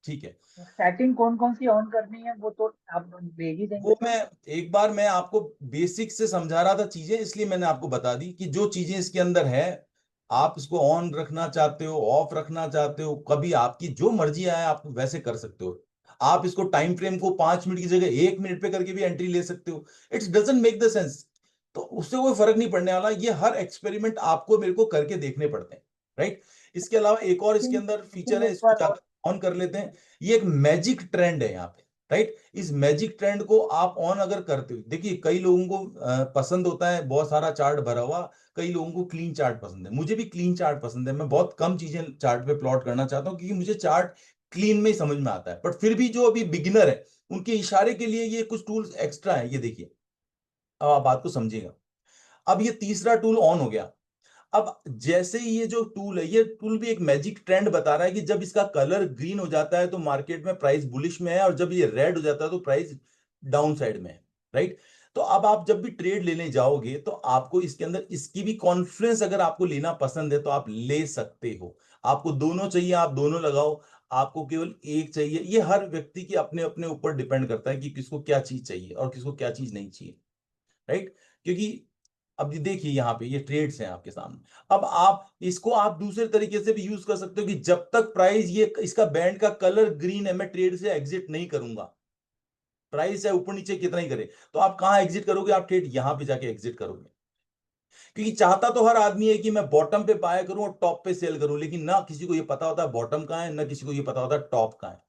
ठीक है। सेटिंग कौन कौन सी ऑन करनी है वो तो आप भेज ही देंगे वो सर। मैं एक बार मैं आपको बेसिक से समझा रहा था चीजें, इसलिए मैंने आपको बता दी कि जो चीजें इसके अंदर है, आप इसको ऑन रखना चाहते हो, ऑफ रखना चाहते हो, कभी आपकी जो मर्जी आए आप वैसे कर सकते हो। आप इसको टाइम फ्रेम को 5 मिनट की जगह 1 मिनट पे करके भी एंट्री ले सकते हो। It's doesn't make the sense. तो उससे कोई फर्क नहीं पड़ने वाला, ये हर एक्सपेरिमेंट आपको मेरे को करके देखने पड़ते हैं, राइट? इसके अलावा एक और इसके लेकिन अंदर फीचर लेकिन है, एक इसको बार जाकर और। ऑन कर लेते हैं। ये एक मैजिक ट्रेंड है यहाँ पे, राइट? इस मैजिक ट्रेंड को आप ऑन अगर करते हो, देखिए कई लोगों को पसंद होता है बहुत सारा चार्ट भरा हुआ, कई लोगों को क्लीन चार्ट पसंद है। मुझे भी क्लीन चार्ट पसंद है, मैं बहुत कम चीजें चार्ट पे प्लॉट करना चाहता हूँ क्योंकि मुझे चार्ट क्लीन में ही समझ में आता है। बट फिर भी जो अभी बिगिनर है उनके इशारे के लिए ये कुछ टूल्स एक्स्ट्रा है, ये देखिए। अब आप बात को समझिएगा। अब ये तीसरा टूल ऑन हो गया। अब जैसे ही ये जो टूल है, ये टूल भी एक मैजिक ट्रेंड बता रहा है कि जब इसका कलर ग्रीन हो जाता है तो मार्केट में प्राइस बुलिश में है, और जब ये रेड हो जाता है तो प्राइस डाउन साइड में है, राइट? तो अब आप जब भी ट्रेड लेने जाओगे तो आपको इसके अंदर इसकी भी कॉन्फ्लुएंस अगर आपको लेना पसंद है तो आप ले सकते हो। आपको दोनों चाहिए आप दोनों लगाओ, आपको केवल एक चाहिए, ये हर व्यक्ति के अपने अपने ऊपर डिपेंड करता है कि किसको क्या चीज चाहिए और किसको क्या चीज नहीं चाहिए, राइट? क्योंकि अब ये देखिए यहाँ पे ये ट्रेड्स हैं आपके सामने। अब आप इसको आप दूसरे तरीके से भी यूज कर सकते हो कि जब तक प्राइस ये इसका बैंड का कलर ग्रीन है मैं ट्रेड से एग्जिट नहीं करूंगा। प्राइस है ऊपर नीचे कितना ही करे, तो आप कहां एग्जिट करोगे? आप ट्रेड यहां पे जाके एग्जिट करोगे। क्योंकि चाहता तो हर आदमी है कि मैं बॉटम पे बाय करूं और टॉप पे सेल करूं, लेकिन ना किसी को ये पता होता है बॉटम कहां है, ना किसी को ये पता होता है टॉप कहां है।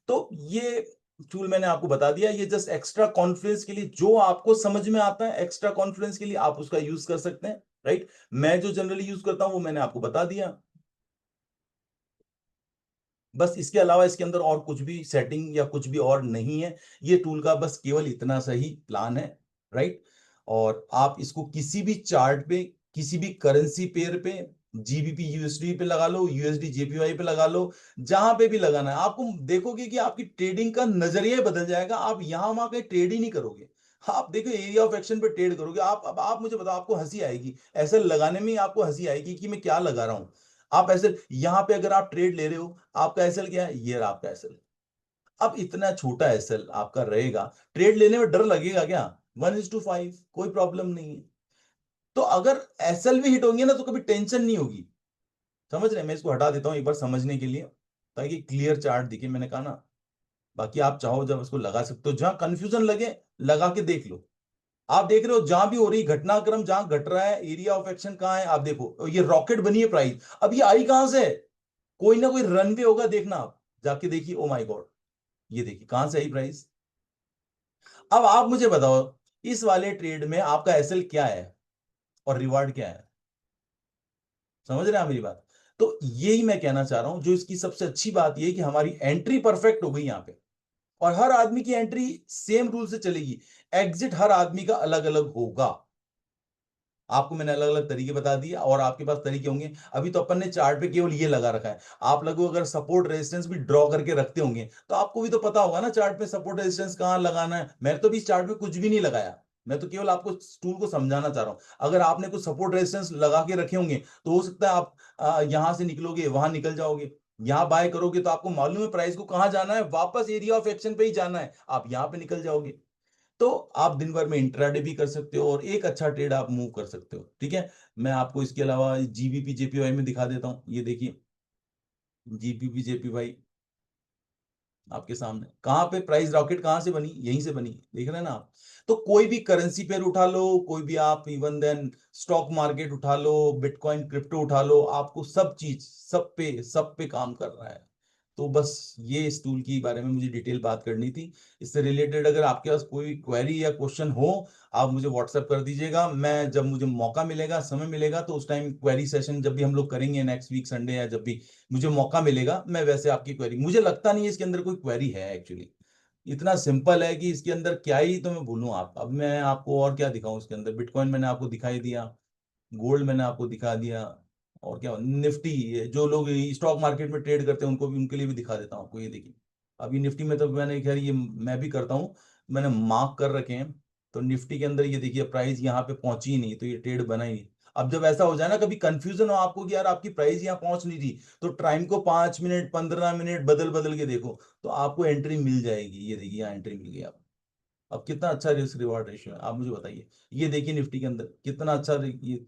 तो ये टूल मैंने आपको बता दिया, ये जस्ट एक्स्ट्रा कॉन्फ्रेंस के लिए, जो आपको समझ में आता है एक्स्ट्रा कॉन्फ्रेंस के लिए आप उसका यूज कर सकते हैं, राइट? मैं जो जनरली यूज करता हूं वो मैंने आपको बता दिया। बस इसके अलावा इसके अंदर और कुछ भी सेटिंग या कुछ भी और नहीं है। ये टूल का बस केवल इतना सही प्लान है, राइट? और आप इसको किसी भी चार्ट पे, किसी भी करेंसी पेयर पे, जीबीपी यूएसडी पे लगा लो, यूएसडी जेपीवाई पे लगा लो, जहां पे भी लगाना है, आपको देखोगे कि आपकी ट्रेडिंग का नजरिया ही बदल जाएगा। आप यहां वहां कहीं ट्रेड ही नहीं करोगे, आप देखो एरिया ऑफ एक्शन पे ट्रेड करोगे। आप अब आप मुझे बताओ, आपको हंसी आएगी ऐसे लगाने में ही, आपको हंसी आएगी कि मैं क्या लगा रहा हूं। आप ऐसे यहां पे अगर आप ट्रेड ले रहे हो, आपका एसएल क्या है? ये रहा आपका एसएल। अब इतना छोटा एसएल आपका रहेगा, ट्रेड लेने में डर लगेगा क्या? 1:5 कोई प्रॉब्लम नहीं है। तो अगर एसएल भी हिट होंगे ना तो कभी टेंशन नहीं होगी। समझ रहे हैं? मैं इसको हटा देता हूं एक बार समझने के लिए, ताकि क्लियर चार्ट दिखे, मैंने कहा ना। बाकी आप चाहो जब इसको लगा सकते हो, जहां कंफ्यूजन लगे लगा के देख लो। आप देख रहे हो जहां भी हो रही घटनाक्रम, जहां घट रहा है, एरिया ऑफ एक्शन कहां है, आप देखो ये रॉकेट बनी है प्राइस। अब ये आई कहां से? कोई ना कोई रनवे होगा, देखना आप जाके देखिए। ओ माय गॉड, ये देखिए कहां से आई प्राइस। अब आप मुझे बताओ इस वाले ट्रेड में आपका एसएल क्या है और रिवार्ड क्या है? समझ रहे हैं आप मेरी बात? तो यही मैं कहना चाह रहा हूं, जो इसकी सबसे अच्छी बात यह है कि हमारी एंट्री परफेक्ट हो गई यहां पे, और हर आदमी की एंट्री सेम रूल से चलेगी। एग्जिट हर आदमी का अलग अलग होगा। आपको मैंने अलग अलग तरीके बता दिए और आपके पास तरीके होंगे। अभी तो अपन ने चार्ट पे केवल ये लगा रखा है। आप लोग अगर सपोर्ट रेजिस्टेंस भी ड्रॉ करके रखते होंगे तो आपको भी तो पता होगा ना चार्ट पे सपोर्ट रेजिस्टेंस कहां लगाना है। मैंने तो भी इस चार्ट पे कुछ भी नहीं लगाया, मैं तो केवल आपको टूल को समझाना चाह रहा हूँ। अगर आपने कुछ सपोर्ट रेजिस्टेंस लगा के रखे होंगे तो हो सकता है आप यहाँ से निकलोगे वहां निकल जाओगे, यहाँ बाय करोगे तो आपको मालूम है प्राइस को कहाँ जाना है, वापस एरिया ऑफ एक्शन पे ही जाना है, आप यहाँ पे निकल जाओगे। तो आप दिन भर में इंट्राडे भी कर सकते हो और एक अच्छा ट्रेड आप मूव कर सकते हो, ठीक है। मैं आपको इसके अलावा जीबीपी जेपीवाई में दिखा देता हूँ, ये देखिए जीबीपी जेपीवाई आपके सामने, कहाँ पे प्राइस रॉकेट कहाँ से बनी, यहीं से बनी, देख रहे हैं ना आप। तो कोई भी करेंसी पेयर उठा लो, कोई भी आप इवन देन स्टॉक मार्केट उठा लो, बिटकॉइन क्रिप्टो उठा लो, आपको सब चीज सब पे काम कर रहा है। तो बस ये इस टूल की बारे में मुझे डिटेल बात करनी थी। इससे रिलेटेड अगर आपके पास कोई क्वेरी या क्वेश्चन हो, आप मुझे व्हाट्सएप कर दीजिएगा। मैं जब मुझे मौका मिलेगा, समय मिलेगा, तो उस टाइम क्वेरी सेशन जब भी हम लोग करेंगे नेक्स्ट वीक संडे या जब भी मुझे मौका मिलेगा, मैं वैसे आपकी क्वेरी, मुझे लगता नहीं है इसके अंदर कोई क्वेरी है एक्चुअली। इतना सिंपल है कि इसके अंदर क्या ही तो मैं बोलूं, आप अब मैं आपको और क्या दिखाऊं इसके अंदर। बिटकॉइन मैंने आपको दिखाई दिया, गोल्ड मैंने आपको दिखा दिया, और क्या निफ्टी, जो लोग स्टॉक मार्केट में ट्रेड करते हैं उनको भी, उनके लिए भी दिखा देता हूँ आपको। ये देखिए अभी निफ्टी में तो मैंने, खैर ये मैं भी करता हूँ, मैंने मार्क कर रखे हैं। तो निफ्टी के अंदर ये देखिए प्राइस यहाँ पे पहुंची ही नहीं, तो ये ट्रेड बना ही नहीं। अब जब ऐसा हो जाए ना, कभी कंफ्यूजन हो आपको कि यार आपकी प्राइस यहाँ पहुंच नहीं रही, तो टाइम को 5 मिनट 15 मिनट बदल बदल के देखो, तो आपको एंट्री मिल जाएगी। ये देखिए यहाँ एंट्री मिल गई आप। अब कितना अच्छा रिस्क रिवार्ड रेशियो है, आप मुझे बताइए। ये देखिए निफ्टी के अंदर कितना अच्छा ये,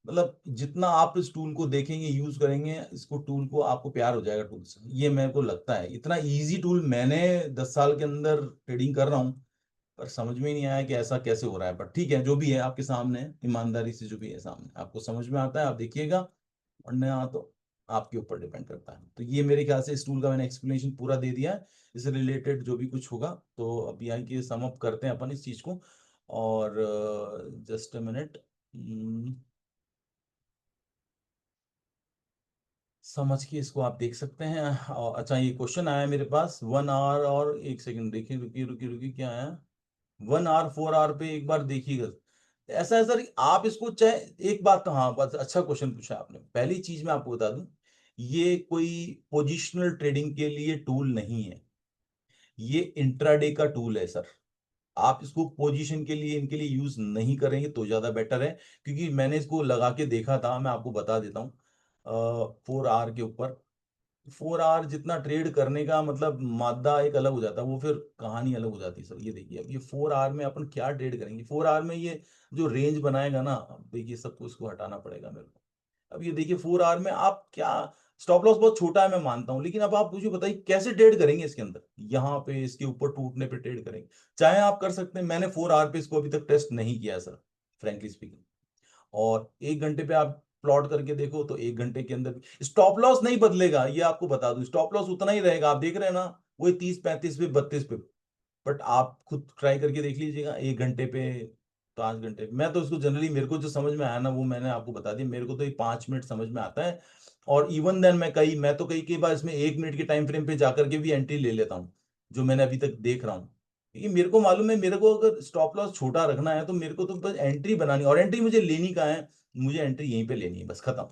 मतलब जितना आप इस टूल को देखेंगे, यूज करेंगे इसको, टूल को, आपको प्यार हो जाएगा टूल से। ये मेरे को लगता है इतना इजी टूल, मैंने 10 साल के अंदर ट्रेडिंग कर रहा हूँ, पर समझ में ही नहीं आया कि ऐसा कैसे हो रहा है। पर ठीक है, जो भी है आपके सामने है, ईमानदारी से जो भी है सामने, आपको समझ में आता है आप देखिएगा, और नया तो आपके ऊपर डिपेंड करता है। तो ये मेरे ख्याल से इस टूल का मैंने एक्सप्लेनेशन पूरा दे दिया है। इससे रिलेटेड जो भी कुछ होगा तो अभी यहाँ की सम अप करते हैं अपन इस चीज को। और जस्ट अ मिनट, समझ के इसको आप देख सकते हैं। और अच्छा, ये क्वेश्चन आया है मेरे पास, 1 आवर और 1 सेकंड, देखिए रुकिए रुकिए रुकिए, क्या आया, 1 आवर 4 आवर पे एक बार देखिएगा। ऐसा है सर, आप इसको चाहे, एक बात तो हाँ, बस अच्छा क्वेश्चन पूछा आपने। पहली चीज मैं आपको बता दूं, ये कोई पोजिशनल ट्रेडिंग के लिए टूल नहीं है, ये इंट्राडे का टूल है सर। आप इसको पोजीशन के लिए, इनके लिए यूज नहीं करेंगे तो ज्यादा बेटर है, क्योंकि मैंने इसको लगा के देखा था, मैं आपको बता देता हूँ। 4 आवर के ऊपर, 4 आवर जितना ट्रेड करने का मतलब मादा एक अलग हो जाता है, वो फिर कहानी अलग हो जाती है सर। ये देखिए अब ये 4 आवर में अपन क्या ट्रेड करेंगे, 4 आवर में ये जो रेंज बनाएगा ना, अब देखिए सबको इसको हटाना पड़ेगा मेरे को। अब ये देखिए 4 आवर में आप क्या, स्टॉप लॉस बहुत छोटा है मैं मानता हूं, लेकिन अब आप मुझे बताइए कैसे ट्रेड करेंगे इसके अंदर, यहाँ पे इसके ऊपर टूटने पे ट्रेड करेंगे। चाहे आप कर सकते हैं, मैंने 4 आवर पे इसको अभी तक टेस्ट नहीं किया है सर, फ्रेंकली स्पीकिंग। और 1 घंटे पे आप प्लॉट करके देखो, तो 1 घंटे के अंदर स्टॉप लॉस नहीं बदलेगा, ये आपको बता दूं, स्टॉप लॉस उतना ही रहेगा, आप देख रहे हैं ना, वही 30 35 पे 32 पे। बट आप खुद ट्राई करके देख लीजिएगा 1 घंटे पे, 5 घंटे। मैं तो इसको जनरली, मेरे को जो समझ में आया ना वो मैंने आपको बता दिया, मेरे को तो ये 5 मिनट समझ में आता है। और इवन देन मैं तो कई कई बार इसमें 1 मिनट के टाइम फ्रेम पे जाकर के भी एंट्री ले लेता हूँ, जो मैंने अभी तक देख रहा हूँ। क्योंकि मेरे को मालूम है, मेरे को अगर स्टॉप लॉस छोटा रखना है तो मेरे को तो बस एंट्री बनानी, और एंट्री मुझे लेनी कहाँ है, मुझे एंट्री यहीं पे लेनी है, बस खत्म,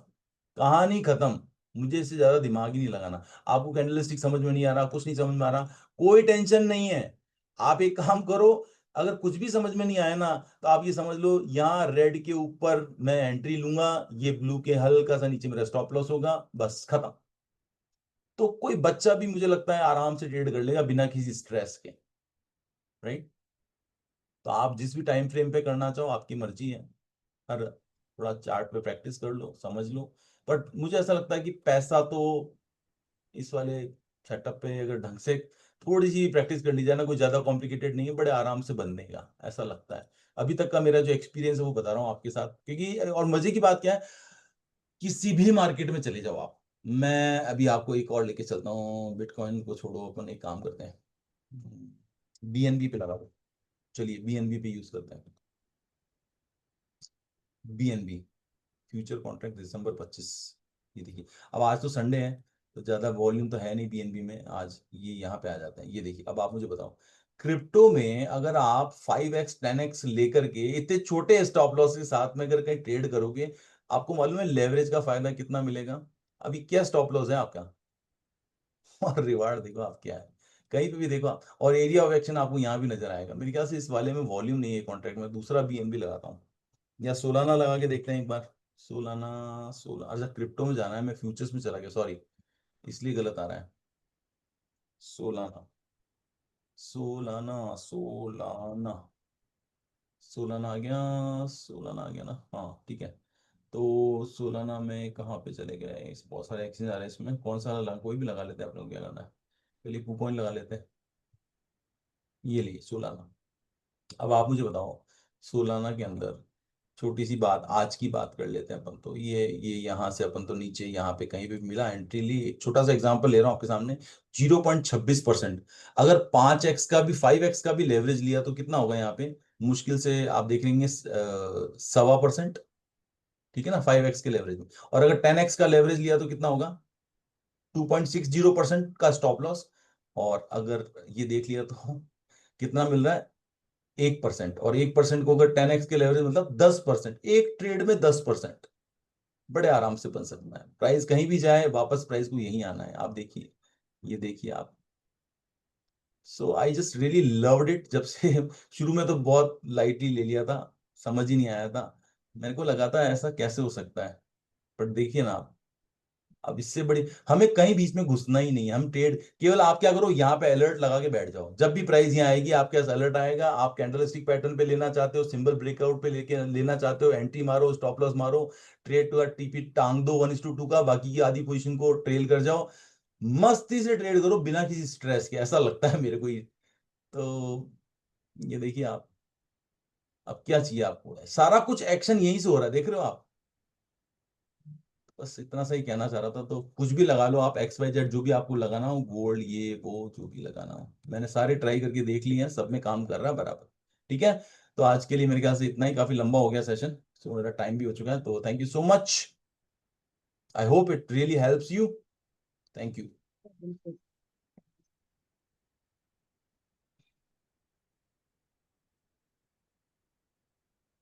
कहानी खत्म। मुझे इससे ज्यादा दिमाग ही नहीं लगाना। आपको कैंडलस्टिक समझ में नहीं आ रहा, कुछ नहीं समझ में आ रहा, कोई टेंशन नहीं है। आप एक काम करो, अगर कुछ भी समझ में नहीं आया ना, तो आप ये समझ लो, यहाँ रेड के ऊपर मैं एंट्री लूंगा, ये ब्लू के हल्का सा नीचे मेरा स्टॉप लॉस होगा, बस खत्म। तो कोई बच्चा भी मुझे लगता है आराम से ट्रेड कर लेगा बिना किसी स्ट्रेस के, राइट। तो आप जिस भी टाइम फ्रेम पे करना चाहो आपकी मर्जी है। हर थोड़ा चार्ट पे प्रैक्टिस कर लो, समझ लो। बट मुझे ऐसा लगता है कि पैसा तो इस वाले सेटअप पे अगर ढंग से थोड़ी सी प्रैक्टिस कर ली जाए ना, कोई ज्यादा कॉम्प्लिकेटेड नहीं है, बड़े आराम से बनेगा ऐसा लगता है। अभी तक का मेरा जो एक्सपीरियंस है वो बता रहा हूँ आपके साथ, क्योंकि और मजे की बात क्या है, किसी भी मार्केट में चले जाओ आप। मैं अभी आपको एक और लेके चलता हूँ, बिटकॉइन को छोड़ो, अपन एक काम करते हैं, बीएनबी पे लगा दो। चलिए बीएनबी पे यूज करते हैं, बीएनबी फ्यूचर कॉन्ट्रैक्ट दिसंबर 25। ये देखिए, अब आज तो संडे है, तो ज्यादा वॉल्यूम तो है नहीं बीएनबी में आज, ये यहाँ पे आ जाते हैं। ये देखिए अब आप मुझे बताओ, क्रिप्टो में अगर आप 5x 10x लेकर के इतने छोटे स्टॉप लॉस के साथ में अगर कहीं ट्रेड करोगे, आपको मालूम है लेवरेज का फायदा कितना मिलेगा। अभी क्या स्टॉप लॉस है आपका और रिवार्ड देखो आप क्या है। कहीं पे भी देखो आप, और एरिया ऑफ एक्शन आपको यहाँ भी नजर आएगा। मेरे ख्याल से इस वाले में वॉल्यूम नहीं है कॉन्ट्रैक्ट में, दूसरा बीएनबी लगाता हूँ, या सोलाना लगा के देखते हैं एक बार। सोलाना, अच्छा क्रिप्टो में जाना है, मैं फ्यूचर्स में चला गया, सॉरी, इसलिए गलत आ रहा है। सोलाना, सोलाना, सोलाना, सोलाना आ गया, सोलाना आ गया ना, हाँ ठीक है। तो सोलाना में कहाँ पे चले गए, इस बहुत सारे एक्सचेंज आ रहे हैं, इसमें कौन सा लगा, कोई भी लगा लेते हैं, आप लोग क्या करना है। चलिए कुकॉइन लगा लेते हैं, ये लिए सोलाना। अब आप मुझे बताओ, सोलाना के अंदर छोटी सी बात, आज की बात कर लेते हैं अपन तो, ये यहाँ से अपन तो नीचे यहाँ पे कहीं पे भी मिला, एंट्री ली, एक छोटा सा एग्जांपल ले रहा हूँ आपके सामने, 0.26%। अगर 5x का भी 5x का भी लेवरेज लिया तो कितना होगा यहाँ पे, मुश्किल से आप देख लेंगे 1.25%, ठीक है ना, 5x के लेवरेज में। और अगर 10x का लेवरेज लिया तो कितना होगा, 2.60% का स्टॉप लॉस। और अगर ये देख लिया तो कितना मिल रहा है, 1%, और 1% को अगर 10x के लेवरेज मतलब 10%, एक ट्रेड में 10%, बड़े आराम से बन सकता है। प्राइस कहीं भी जाए वापस प्राइस को यहीं आना है, आप देखिए, ये देखिए आप। So I just really loved it, जब से शुरू में तो बहुत लाइटली ले लिया था, समझ ही नहीं आया था, मेरे को लगा था ऐसा कैसे हो सकता है, पर देखिए ना आप, अब इससे बड़ी, हमें कहीं बीच में घुसना ही नहीं है, हम ट्रेड केवल, आप क्या करो यहाँ पे अलर्ट लगा के बैठ जाओ, जब भी प्राइस यहाँ आएगी आपके पास अलर्ट आएगा, आप कैंडल स्टिक पैटर्न पे लेना चाहते हो, सिंबल ब्रेकआउट पे लेके लेना चाहते हो, एंट्री मारो, स्टॉप लॉस मारो, ट्रेड टू टीपी टांग दो 1:2 का, बाकी की आधी पोजीशन को ट्रेल कर जाओ, मस्ती से ट्रेड करो बिना किसी स्ट्रेस के, ऐसा लगता है मेरे को ये। तो ये देखिए आप, अब क्या चाहिए आपको, सारा कुछ एक्शन यहीं से हो रहा है, देख रहे हो आप। बस इतना सा ही कहना चाह रहा था, तो कुछ भी लगा लो आप, एक्स वाई जेड जो भी आपको लगाना हो, गोल्ड ये वो जो भी लगाना हो, मैंने सारे ट्राई करके देख लिए हैं, सब में काम कर रहा है बराबर। ठीक है, तो आज के लिए मेरे ख्याल से इतना ही, काफी लंबा हो गया सेशन, तो मेरा टाइम भी हो चुका है, तो thank you so much, I hope it really helps you, thank you. बिल्कुल।